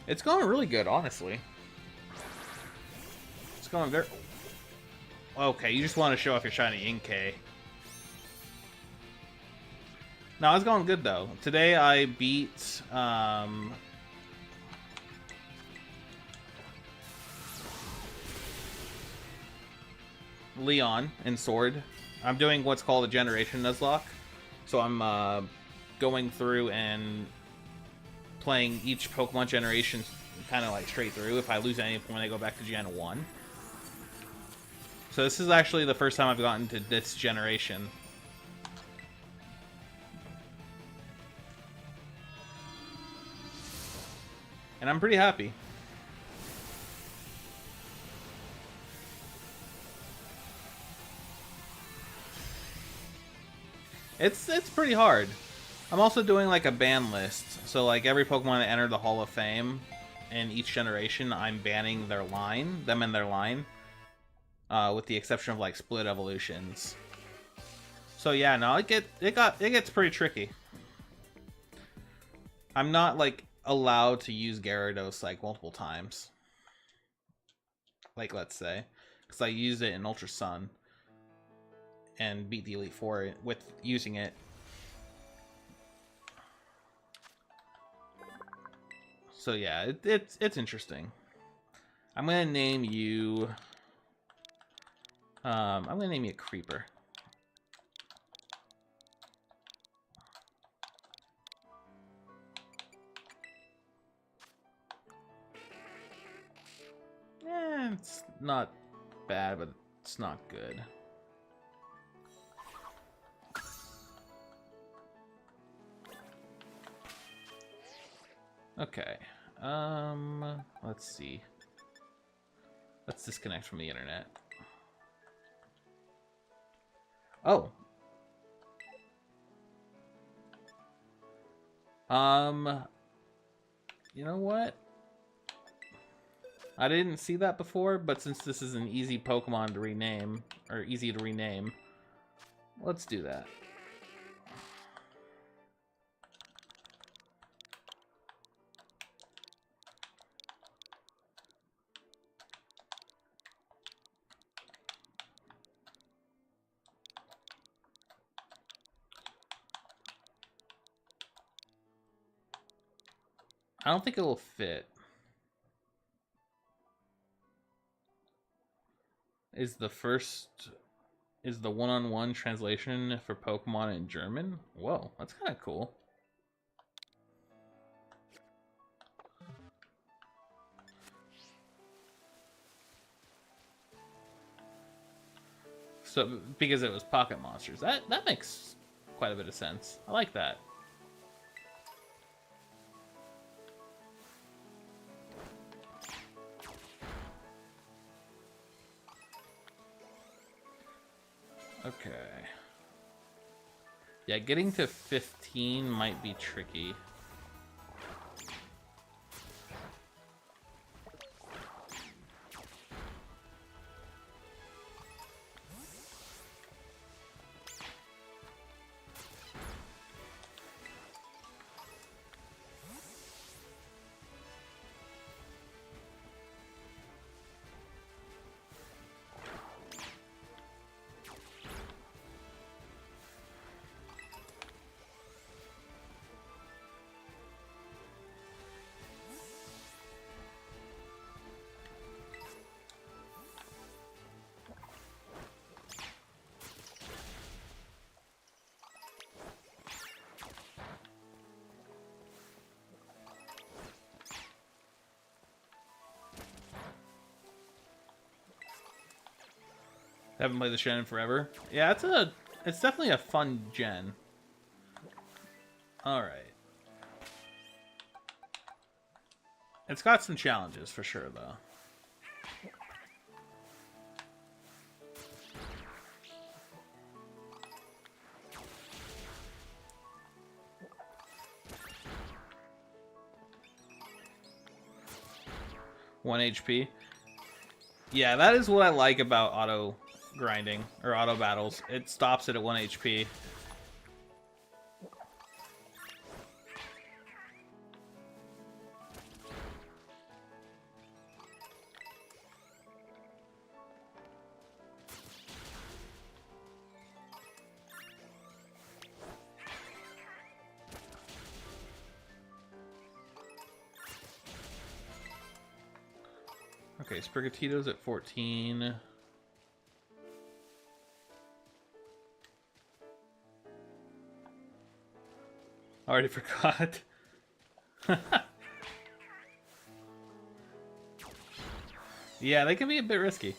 It's going really good, honestly. It's going very... Okay, you just want to show off your shiny Inkay. No, it's going good, though. Today I beat... Leon in Sword. I'm doing what's called a Generation Nuzlocke. So I'm going through and playing each Pokemon generation kind of like straight through. If I lose at any point, I go back to Gen 1. So this is actually the first time I've gotten to this generation. And I'm pretty happy. It's pretty hard. I'm also doing like a ban list. So like every Pokemon that enter the Hall of Fame in each generation, I'm banning their line, them and their line. With the exception of like split evolutions. So yeah, no, it gets pretty tricky. I'm not like allowed to use Gyarados like multiple times. Like let's say, because I used it in Ultra Sun and beat the Elite Four with using it. So yeah, it's interesting. I'm gonna name you. I'm gonna name you a Creeper. Eh, it's not bad, but it's not good. Okay. Let's see. Let's disconnect from the internet. Oh. You know what? I didn't see that before, but since this is an easy Pokemon to rename, or easy to rename, let's do that. I don't think it will fit. Is the one-on-one translation for Pokemon in German? Whoa, that's kind of cool. So, because it was Pocket Monsters. That makes quite a bit of sense. I like that. Okay. Yeah, getting to 15 might be tricky. Haven't played the Gen in forever. Yeah, it's definitely a fun gen. All right. It's got some challenges for sure, though. One HP. Yeah, that is what I like about auto grinding or auto battles. It stops it at 1 HP. Okay, Sprigatito's at 14. Already forgot. Yeah, they can be a bit risky.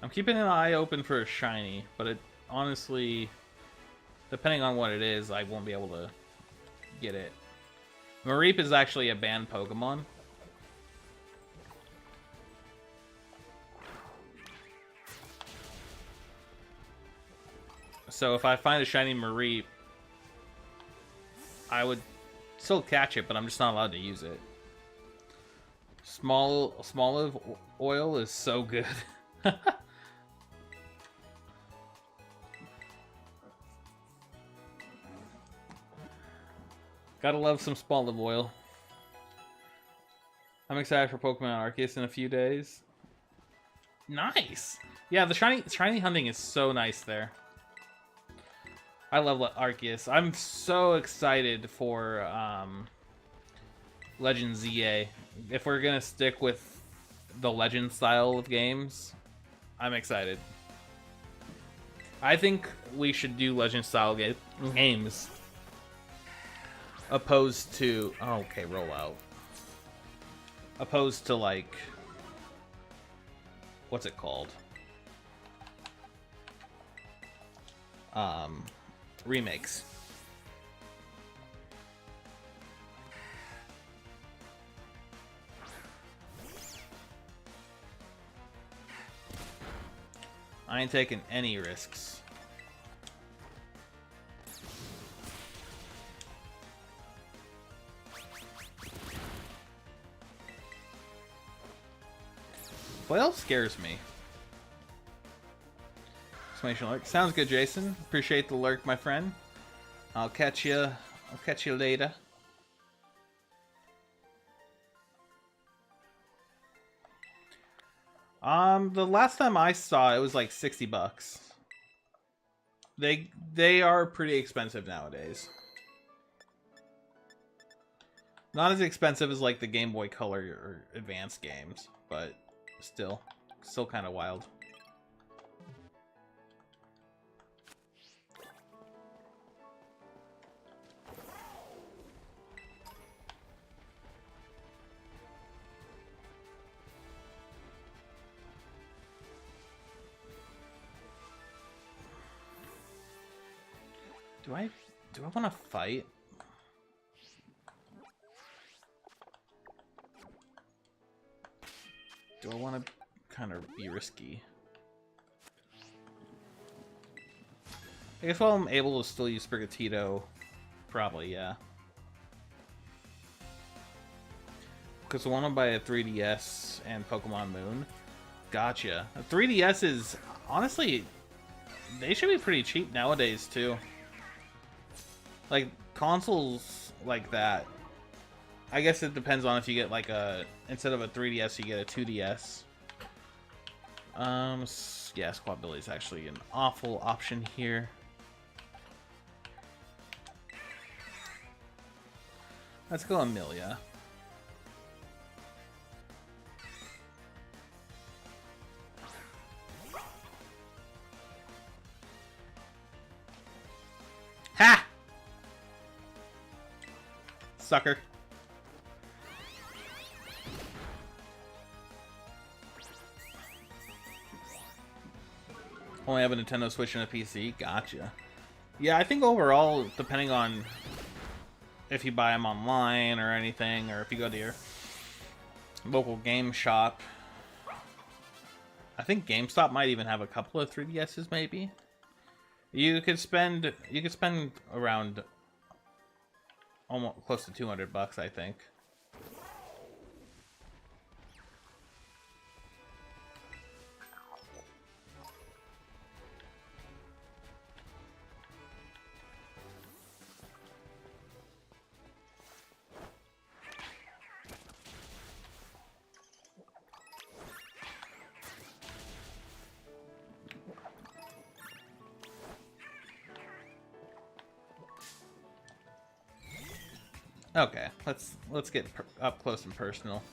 I'm keeping an eye open for a shiny, but it honestly, depending on what it is, I won't be able to get it. Mareep is actually a banned Pokemon. So if I find a shiny Mareep, I would still catch it, but I'm just not allowed to use it. Small olive oil is so good. Gotta love some small olive oil. I'm excited for Pokemon Arceus in a few days. Nice! Yeah, the shiny hunting is so nice there. I love Arceus. I'm so excited for Legend ZA. If we're gonna stick with the Legend style of games, I'm excited. I think we should do Legend style games. Opposed to... Oh, okay, roll out. Opposed to, like... What's it called? Remakes. I ain't taking any risks. What else scares me? Exclamation lurk. Sounds good, Jason. Appreciate the lurk, my friend. I'll catch you later. The last time I saw it was like $60. They are pretty expensive nowadays. Not as expensive as like the Game Boy Color or Advanced games, but still kind of wild. Do I want to fight? Do I want to kind of be risky? I guess while I'm able to still use Sprigatito, probably, yeah. Because I want to buy a 3DS and Pokemon Moon. Gotcha. A 3DS is, honestly, they should be pretty cheap nowadays, too. Like, consoles like that. I guess it depends on if you get, like, instead of a 3DS, you get a 2DS. Yeah, Squawbilly is actually an awful option here. Let's go Amelia. Ha! Sucker. Only have a Nintendo Switch and a PC? Gotcha. Yeah, I think overall, depending on if you buy them online or anything, or if you go to your local game shop, I think GameStop might even have a couple of 3DSs, maybe. You could spend around almost close to $200, I think. Okay, let's get up close and personal.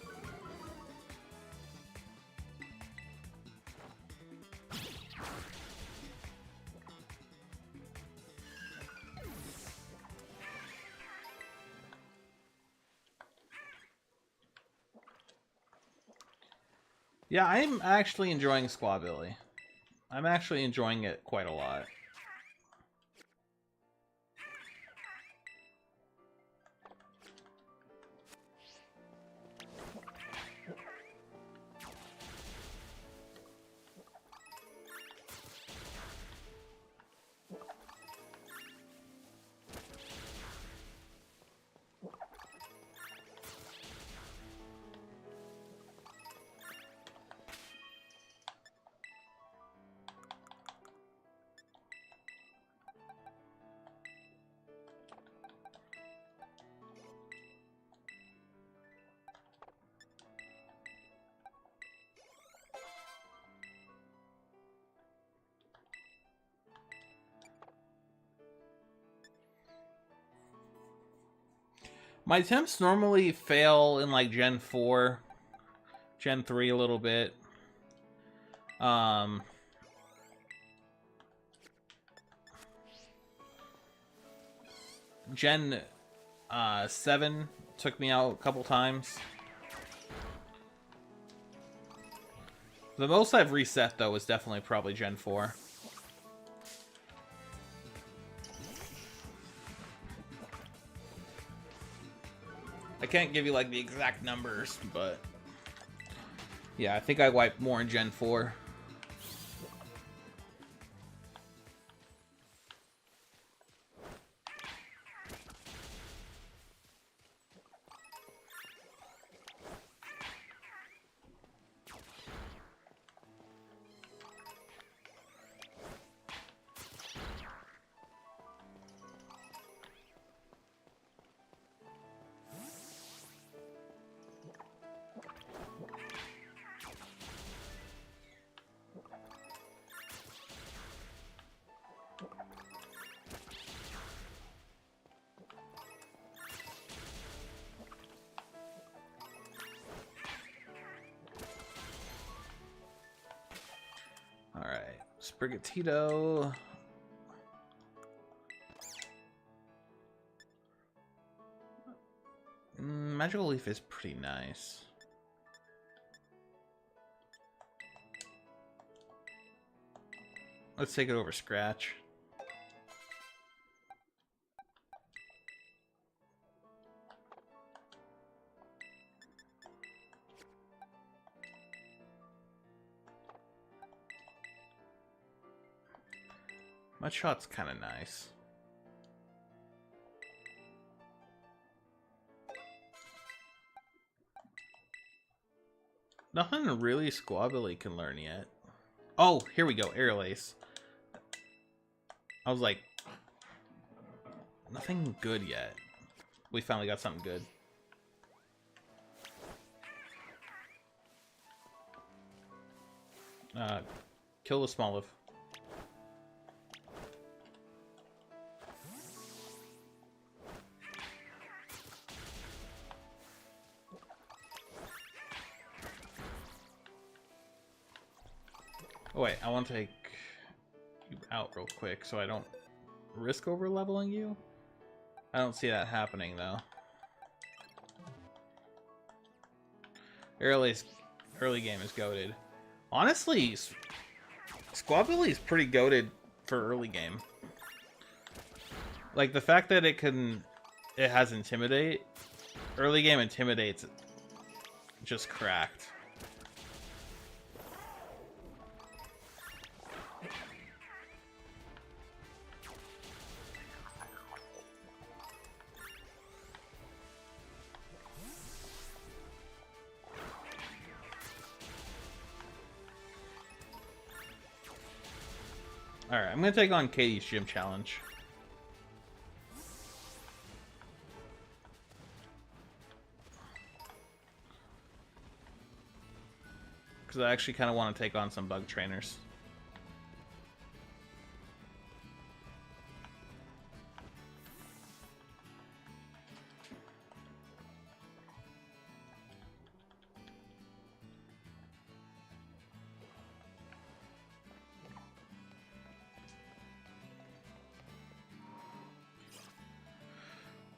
Yeah, I'm actually enjoying Squabilly. I'm actually enjoying it quite a lot. My attempts normally fail in like Gen 4, Gen 3 a little bit. Gen 7 took me out a couple times. The most I've reset though is definitely probably Gen 4. I can't give you like the exact numbers, but yeah, I think I wiped more in Gen 4. Alright, Sprigatito. Magical Leaf is pretty nice. Let's take it over Scratch. My shot's kind of nice. Nothing really Squabilly can learn yet. Oh, here we go, Aerial Ace. I was like, nothing good yet. We finally got something good. Kill the Smoliv. Oh wait, I want to take you out real quick so I don't risk over leveling you. I don't see that happening though. Early game is goated. Honestly, Squabilly is pretty goated for early game. Like the fact that it has Intimidate. Early game Intimidate's just cracked. Alright, I'm gonna take on Katie's gym challenge. Because I actually kind of want to take on some bug trainers.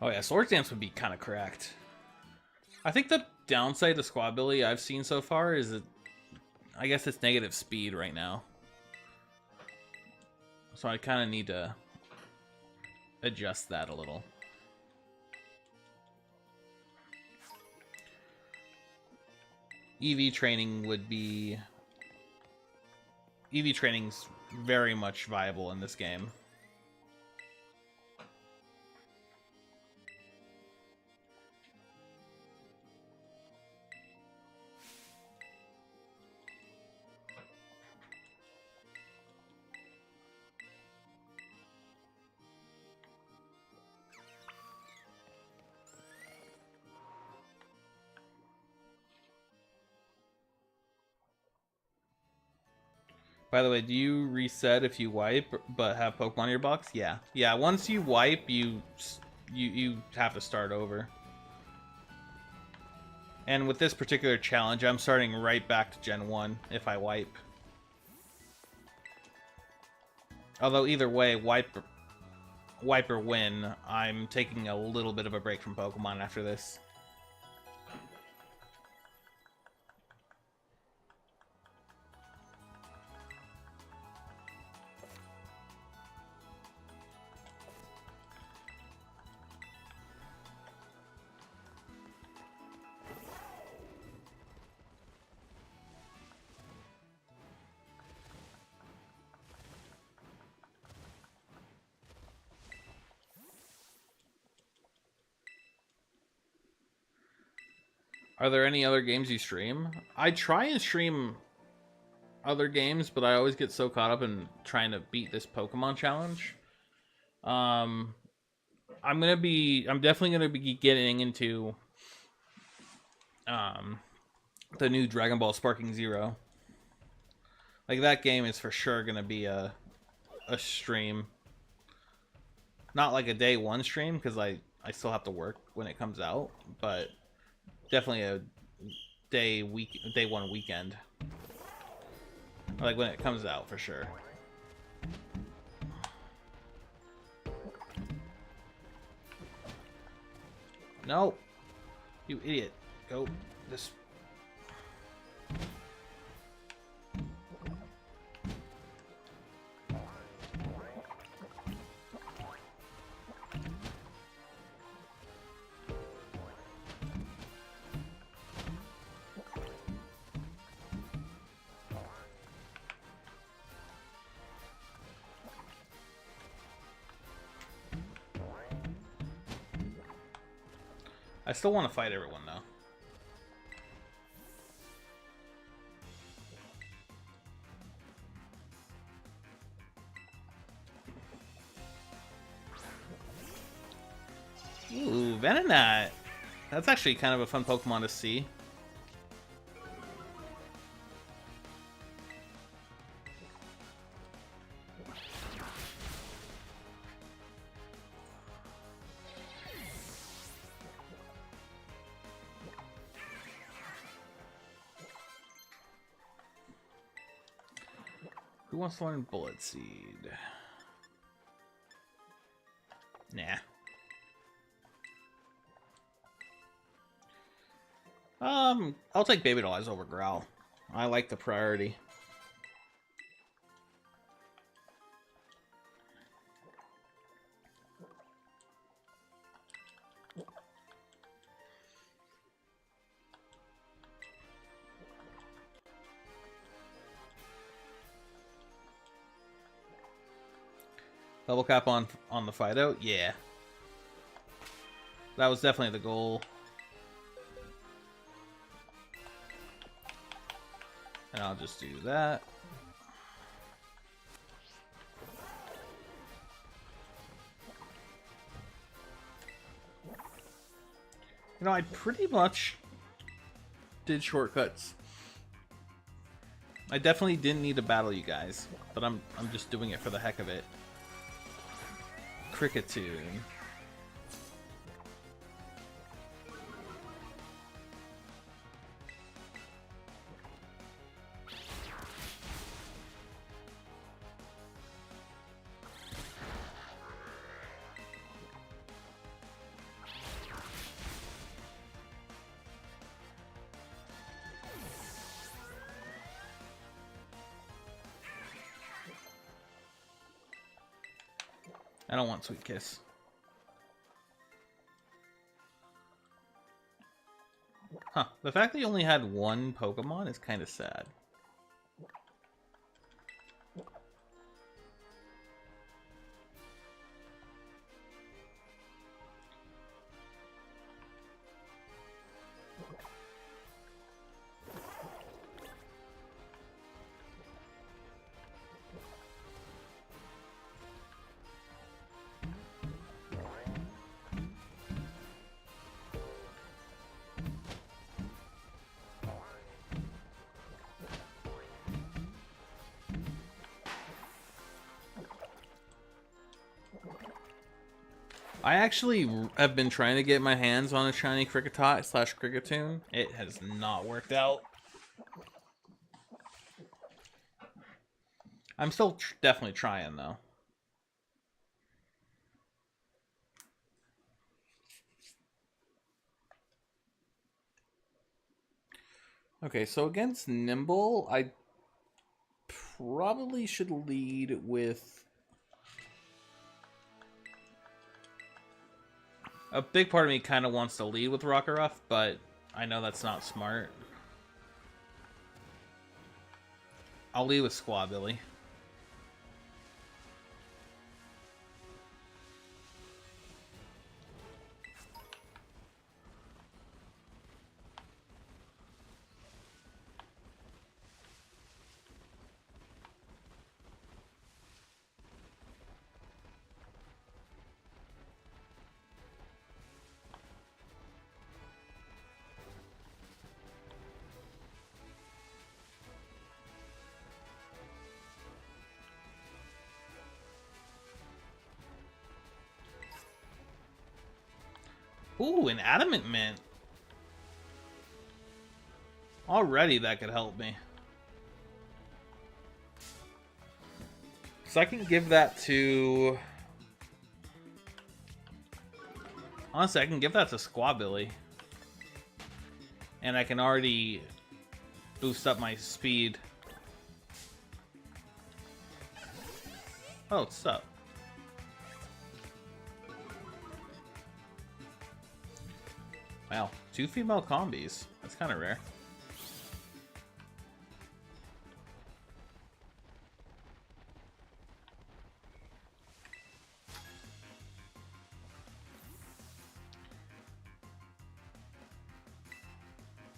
Oh yeah, Swords Dance would be kind of correct. I think the downside to squad ability I've seen so far is that I guess it's negative speed right now. So I kind of need to adjust that a little. EV training would be... EV training's very much viable in this game. By the way, do you reset if you wipe but have Pokemon in your box? Yeah. Yeah, once you wipe, you have to start over. And with this particular challenge, I'm starting right back to Gen 1 if I wipe. Although either way, wipe or win, I'm taking a little bit of a break from Pokemon after this. Are there any other games you stream? I try and stream other games, but I always get so caught up in trying to beat this Pokemon challenge. I'm definitely gonna be getting into the new Dragon Ball Sparking Zero. Like, that game is for sure gonna be a stream. Not like a day one stream, because I still have to work when it comes out, but definitely a day one weekend. Like when it comes out for sure. No, you idiot. Go this. I still want to fight everyone, though. Ooh, Venonat. That's actually kind of a fun Pokemon to see. Who wants to learn Bullet Seed? Nah. I'll take Baby Dolls over Growl. I like the priority. Level cap on the fight out? Yeah. That was definitely the goal. And I'll just do that. You know, I pretty much did shortcuts. I definitely didn't need to battle you guys, but I'm just doing it for the heck of it. Cricketune. I don't want Sweet Kiss. Huh. The fact that you only had one Pokemon is kind of sad. I actually have been trying to get my hands on a shiny Kricketot / Kricketune. It has not worked out. I'm still definitely trying, though. Okay, so against Nimble, I probably should lead with... A big part of me kind of wants to lead with Rockruff, but I know that's not smart. I'll lead with Squabilly. Ooh, an Adamant Mint. Already that could help me. So I can give that to... Honestly, I can give that to Squabilly. And I can already boost up my speed. Oh, what's up? Wow, 2 female combis. That's kind of rare.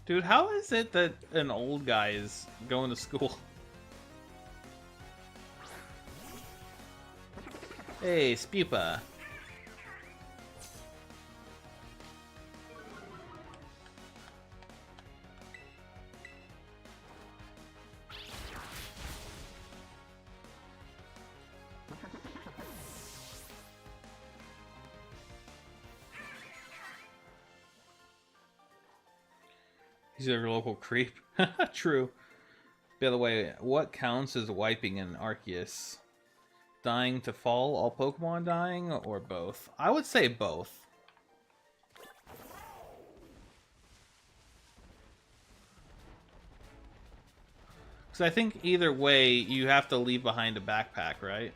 Dude, how is it that an old guy is going to school? Hey, Spupa. He's your local creep. True. By the way, what counts as wiping in Arceus? Dying to fall, all Pokemon dying, or both? I would say both. Because I think either way, you have to leave behind a backpack, right?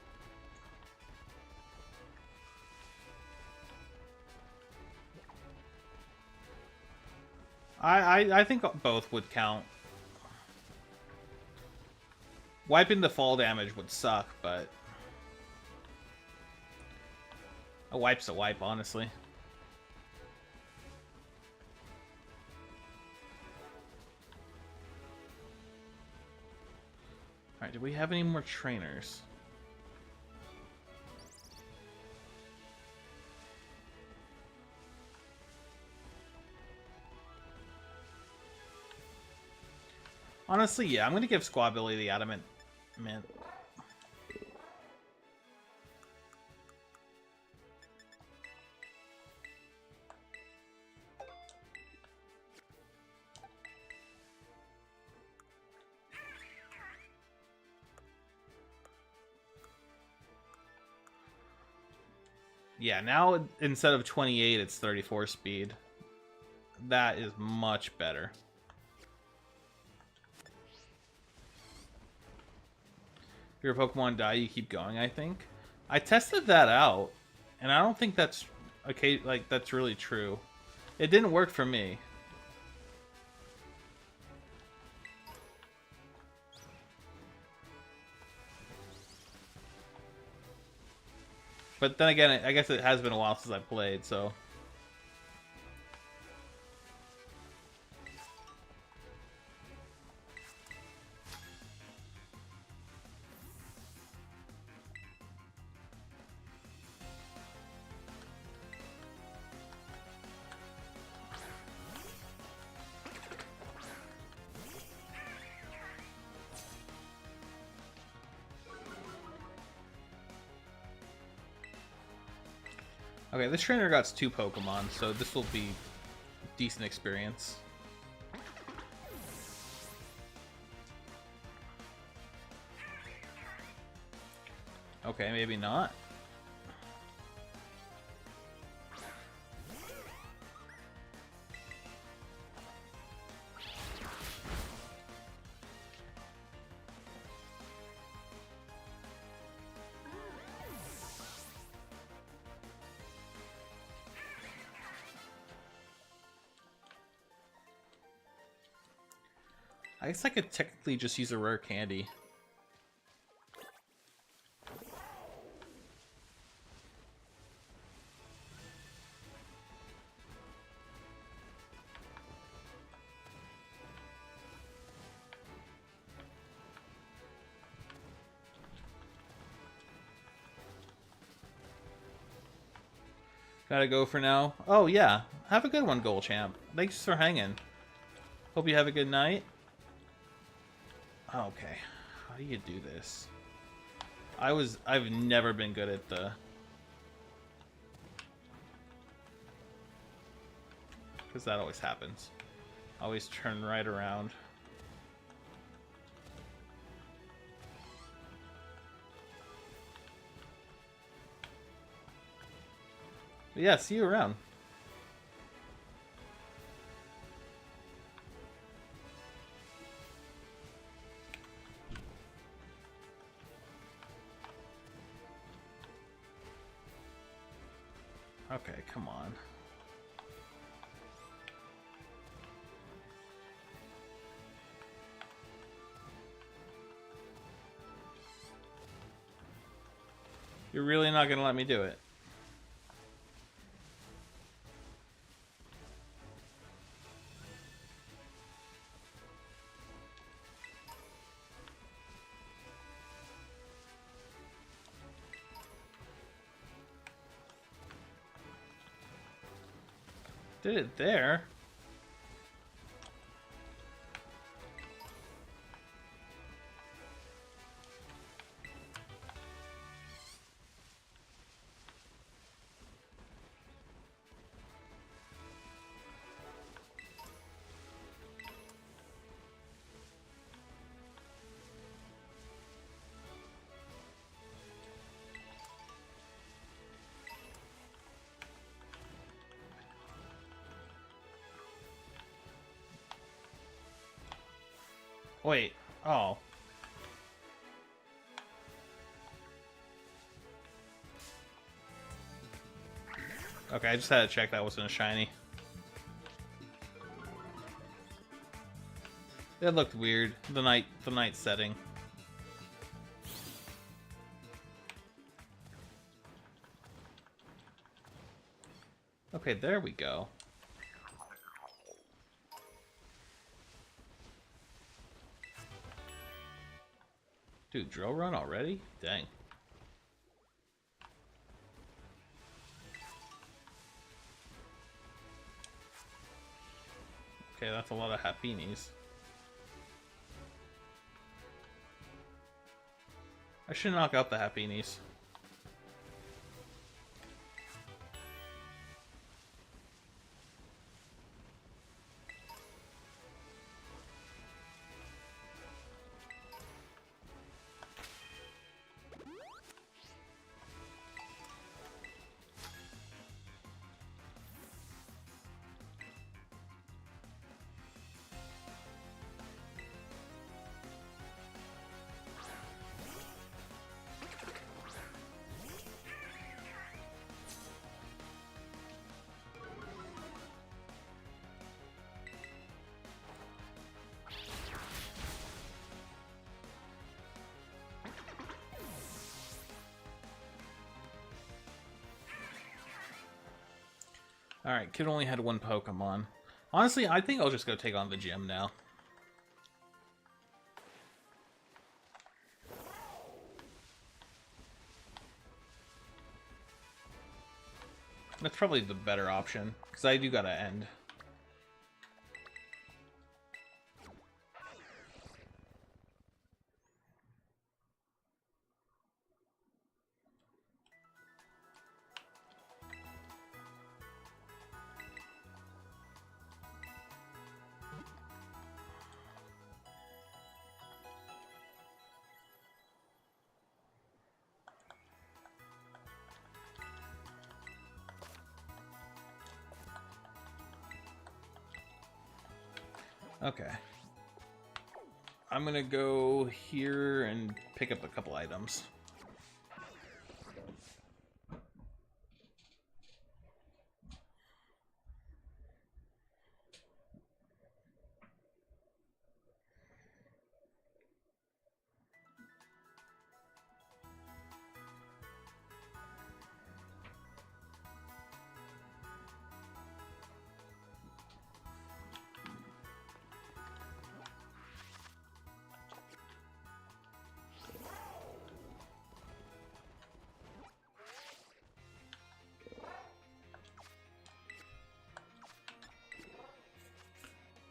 I think both would count. Wiping the fall damage would suck, but... A wipe's a wipe, honestly. Alright, do we have any more trainers? Honestly, yeah, I'm going to give Squabilly the Adamant Mint. Yeah, now instead of 28, it's 34 speed. That is much better. If your Pokemon die, you keep going, I think. I tested that out, and I don't think that's okay. Like that's really true. It didn't work for me. But then again, I guess it has been a while since I played, so. Okay, this trainer got 2 Pokemon, so this will be decent experience. Okay, maybe not. I guess I could technically just use a rare candy. Gotta go for now. Oh yeah, have a good one, Gold Champ. Thanks for hanging. Hope you have a good night. Okay, how do you do this? I've never been good at the... Because that always happens. Always turn right around. But yeah, see you around. Okay, come on. You're really not gonna let me do it. Did it there. Wait. Oh. Okay, I just had to check that wasn't a shiny. It looked weird. The night setting. Okay, there we go. Dude, drill run already? Dang. Okay, that's a lot of Happinis. I should knock out the Happinis. Alright, kid only had one Pokemon. Honestly, I think I'll just go take on the gym now. That's probably the better option, because I do gotta end. Okay. I'm gonna go here and pick up a couple items.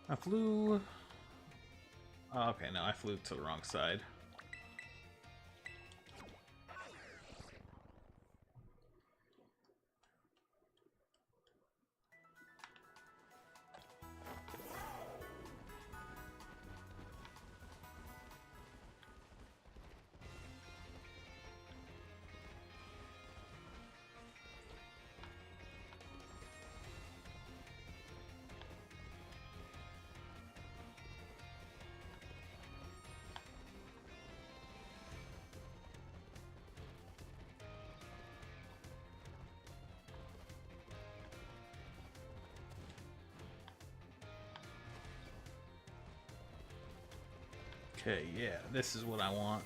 I flew... Oh, okay, no, I flew to the wrong side. Okay, yeah, this is what I want.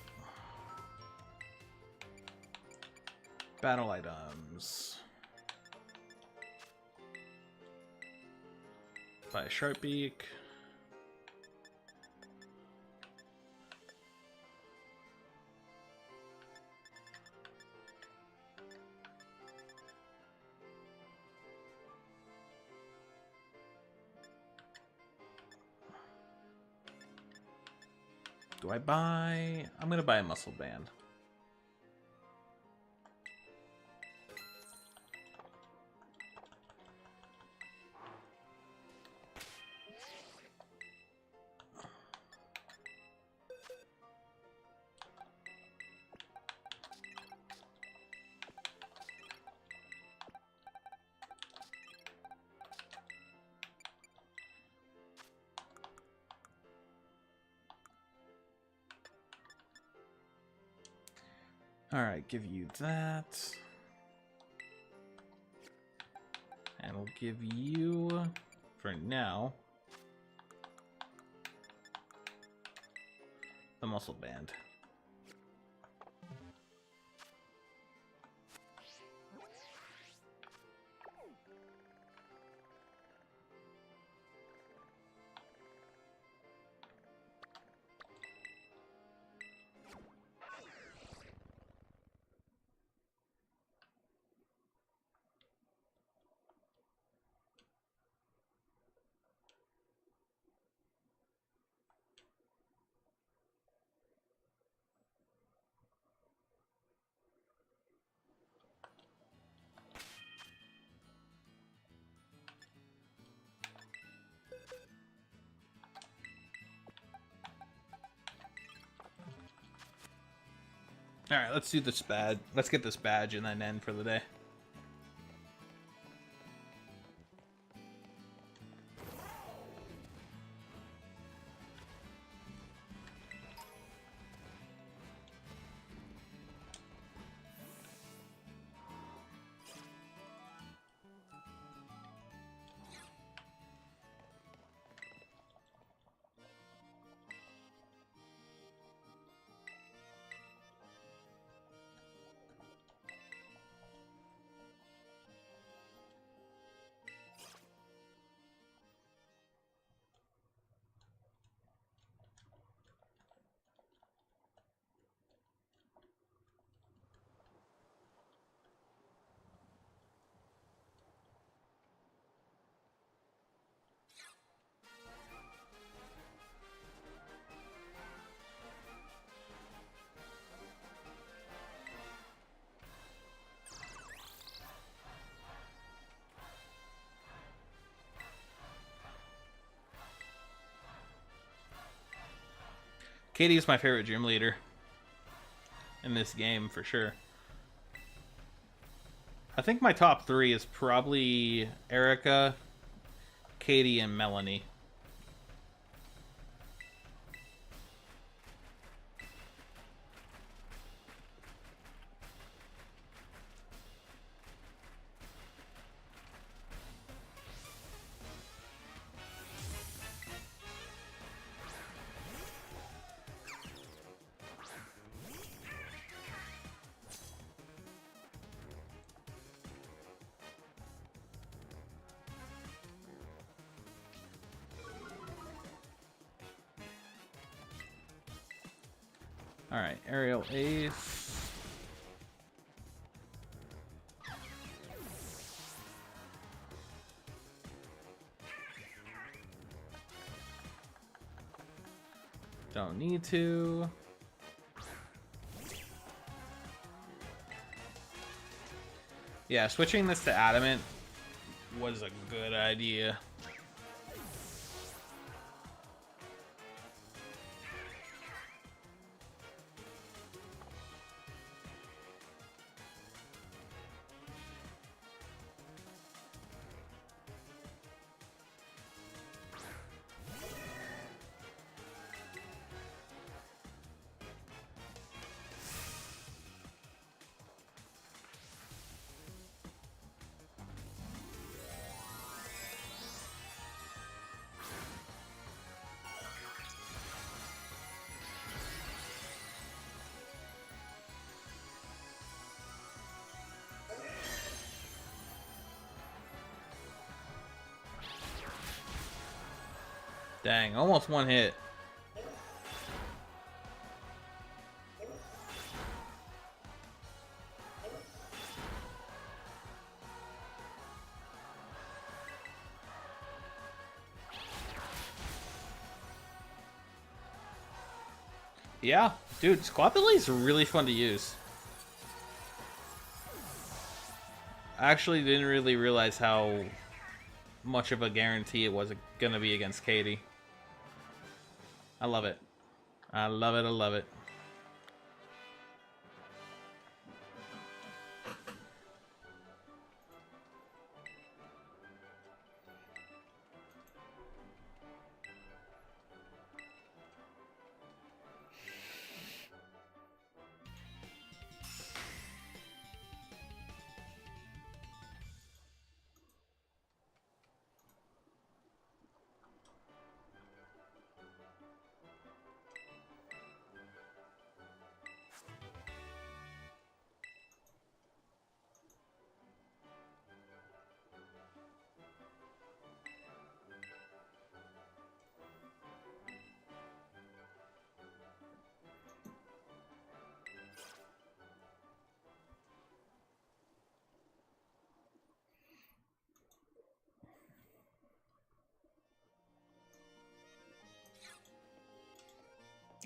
Battle items. Buy a Sharpbeak. Do I buy... I'm gonna buy a muscle band. Alright, give you that. And we'll give you, for now, the muscle band. Alright, let's do this badge. Let's get this badge and then end for the day. Katie is my favorite gym leader in this game for sure. I think my top 3 is probably Erica, Katie, and Melanie. Alright, Aerial Ace. Don't need to. Yeah, switching this to Adamant was a good idea. Dang, almost one hit. Yeah, dude, Squapilly is really fun to use. I actually didn't really realize how much of a guarantee it was gonna be against Katie. I love it. I love it, I love it.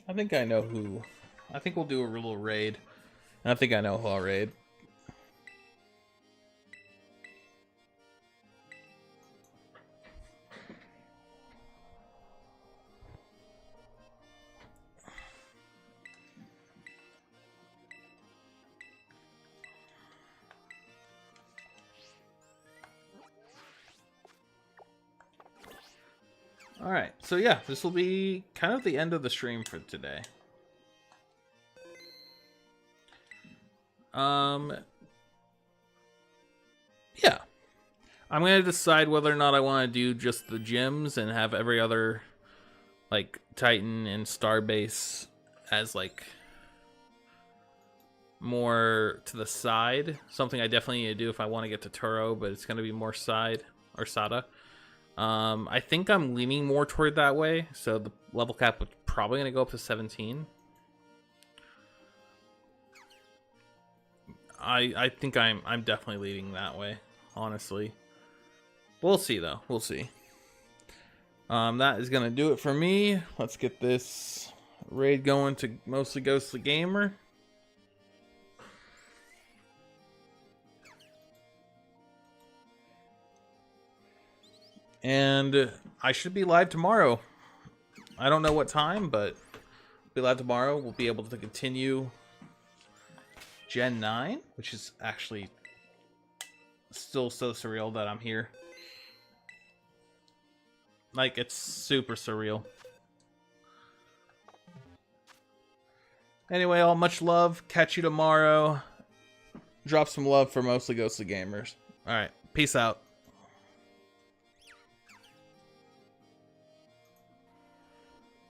I think I know who. I think we'll do a little raid. I think I know who I'll raid. Alright, so yeah, this will be kind of the end of the stream for today. Yeah. I'm going to decide whether or not I want to do just the gyms and have every other, like, Titan and Starbase as, like, more to the side. Something I definitely need to do if I want to get to Turo, but it's going to be more side, or Sada. I think I'm leaning more toward that way, so the level cap is probably going to go up to 17. I think I'm definitely leading that way, honestly. We'll see though. We'll see. That is going to do it for me. Let's get this raid going to mostly Ghostly Gamer. And I should be live tomorrow. I don't know what time, but be glad tomorrow we'll be able to continue Gen 9, which is actually still so surreal that I'm here. Like, it's super surreal. Anyway, all much love. Catch you tomorrow. Drop some love for mostly ghostly gamers. All right, peace out.